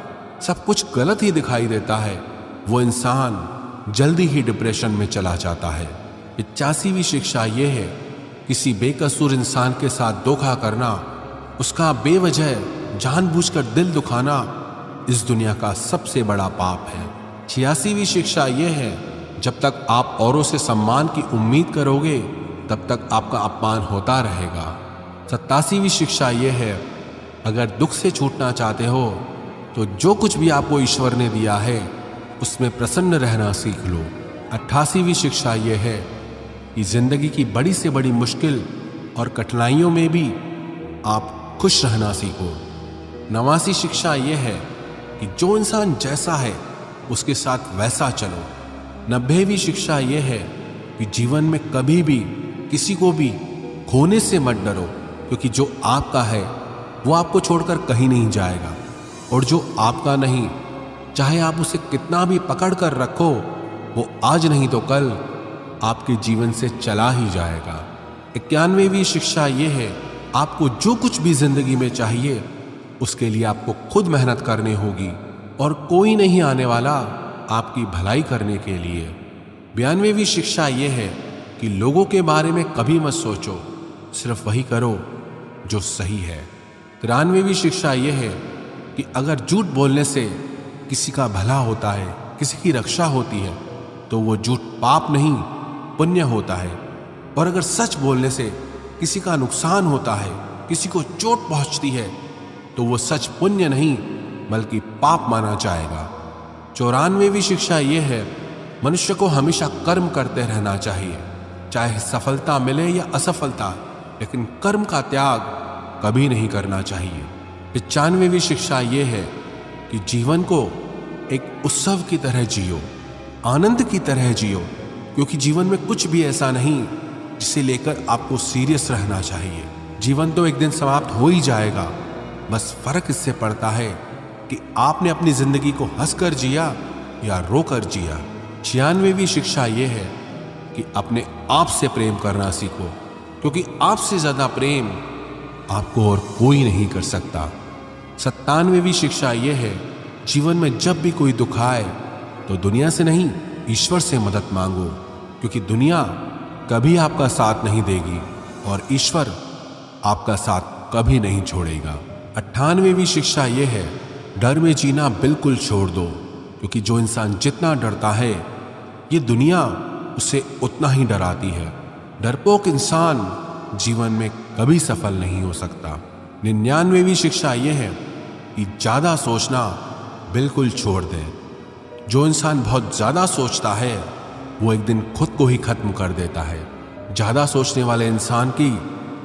[SPEAKER 1] सब कुछ गलत ही दिखाई देता है, वो इंसान जल्दी ही डिप्रेशन में चला जाता है। 85वीं शिक्षा यह है, किसी बेकसूर इंसान के साथ धोखा करना, उसका बेवजह जानबूझकर दिल दुखाना इस दुनिया का सबसे बड़ा पाप है। 86वीं शिक्षा यह है, जब तक आप औरों से सम्मान की उम्मीद करोगे तब तक आपका अपमान होता रहेगा। 87वीं शिक्षा यह है, अगर दुख से छूटना चाहते हो तो जो कुछ भी आपको ईश्वर ने दिया है उसमें प्रसन्न रहना सीख लो। 88वीं शिक्षा यह है कि जिंदगी की बड़ी से बड़ी मुश्किल और कठिनाइयों में भी आप खुश रहना सीखो। 89वीं शिक्षा यह है कि जो इंसान जैसा है उसके साथ वैसा चलो। 90वीं शिक्षा यह है कि जीवन में कभी भी किसी को भी खोने से मत डरो, क्योंकि जो आपका है वो आपको छोड़कर कहीं नहीं जाएगा, और जो आपका नहीं, चाहे आप उसे कितना भी पकड़ कर रखो, वो आज नहीं तो कल आपके जीवन से चला ही जाएगा। 91वीं शिक्षा यह है, आपको जो कुछ भी जिंदगी में चाहिए उसके लिए आपको खुद मेहनत करनी होगी और कोई नहीं आने वाला आपकी भलाई करने के लिए। 92वीं शिक्षा यह है कि लोगों के बारे में कभी मत सोचो, सिर्फ वही करो जो सही है। 93वीं शिक्षा यह है कि अगर झूठ बोलने से किसी का भला होता है, किसी की रक्षा होती है, तो वो झूठ पाप नहीं पुण्य होता है, और अगर सच बोलने से किसी का नुकसान होता है, किसी को चोट पहुंचती है, तो वो सच पुण्य नहीं बल्कि पाप माना जाएगा। 94वीं शिक्षा यह है, मनुष्य को हमेशा कर्म करते रहना चाहिए, चाहे सफलता मिले या असफलता, लेकिन कर्म का त्याग कभी नहीं करना चाहिए। 95वीं शिक्षा यह है कि जीवन को एक उत्सव की तरह जियो, आनंद की तरह जियो, क्योंकि जीवन में कुछ भी ऐसा नहीं जिसे लेकर आपको सीरियस रहना चाहिए। जीवन तो एक दिन समाप्त हो ही जाएगा, बस फर्क इससे पड़ता है कि आपने अपनी जिंदगी को हंसकर जिया या रोकर जिया। 96वीं शिक्षा यह है कि अपने आप से प्रेम करना सीखो, क्योंकि आपसे ज्यादा प्रेम आपको और कोई नहीं कर सकता। 97वीं शिक्षा यह है, जीवन में जब भी कोई दुख आए तो दुनिया से नहीं, ईश्वर से मदद मांगो, क्योंकि दुनिया कभी आपका साथ नहीं देगी और ईश्वर आपका साथ कभी नहीं छोड़ेगा। 98वीं शिक्षा यह है, डर में जीना बिल्कुल छोड़ दो, क्योंकि जो इंसान जितना डरता है ये दुनिया उसे उतना ही डराती है। डरपोक इंसान जीवन में कभी सफल नहीं हो सकता। 99वीं शिक्षा यह है कि ज्यादा सोचना बिल्कुल छोड़ दे। जो इंसान बहुत ज्यादा सोचता है वो एक दिन खुद को ही खत्म कर देता है। ज्यादा सोचने वाले इंसान की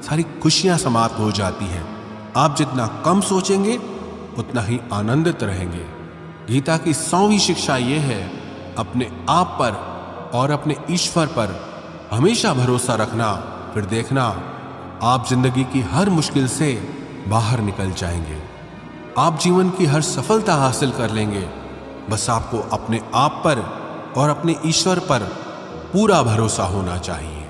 [SPEAKER 1] सारी खुशियां समाप्त हो जाती हैं। आप जितना कम सोचेंगे उतना ही आनंदित रहेंगे। गीता की 100वीं शिक्षा यह है, अपने आप पर और अपने ईश्वर पर हमेशा भरोसा रखना, फिर देखना आप जिंदगी की हर मुश्किल से बाहर निकल जाएंगे। आप जीवन की हर सफलता हासिल कर लेंगे। बस आपको अपने आप पर और अपने ईश्वर पर पूरा भरोसा होना चाहिए।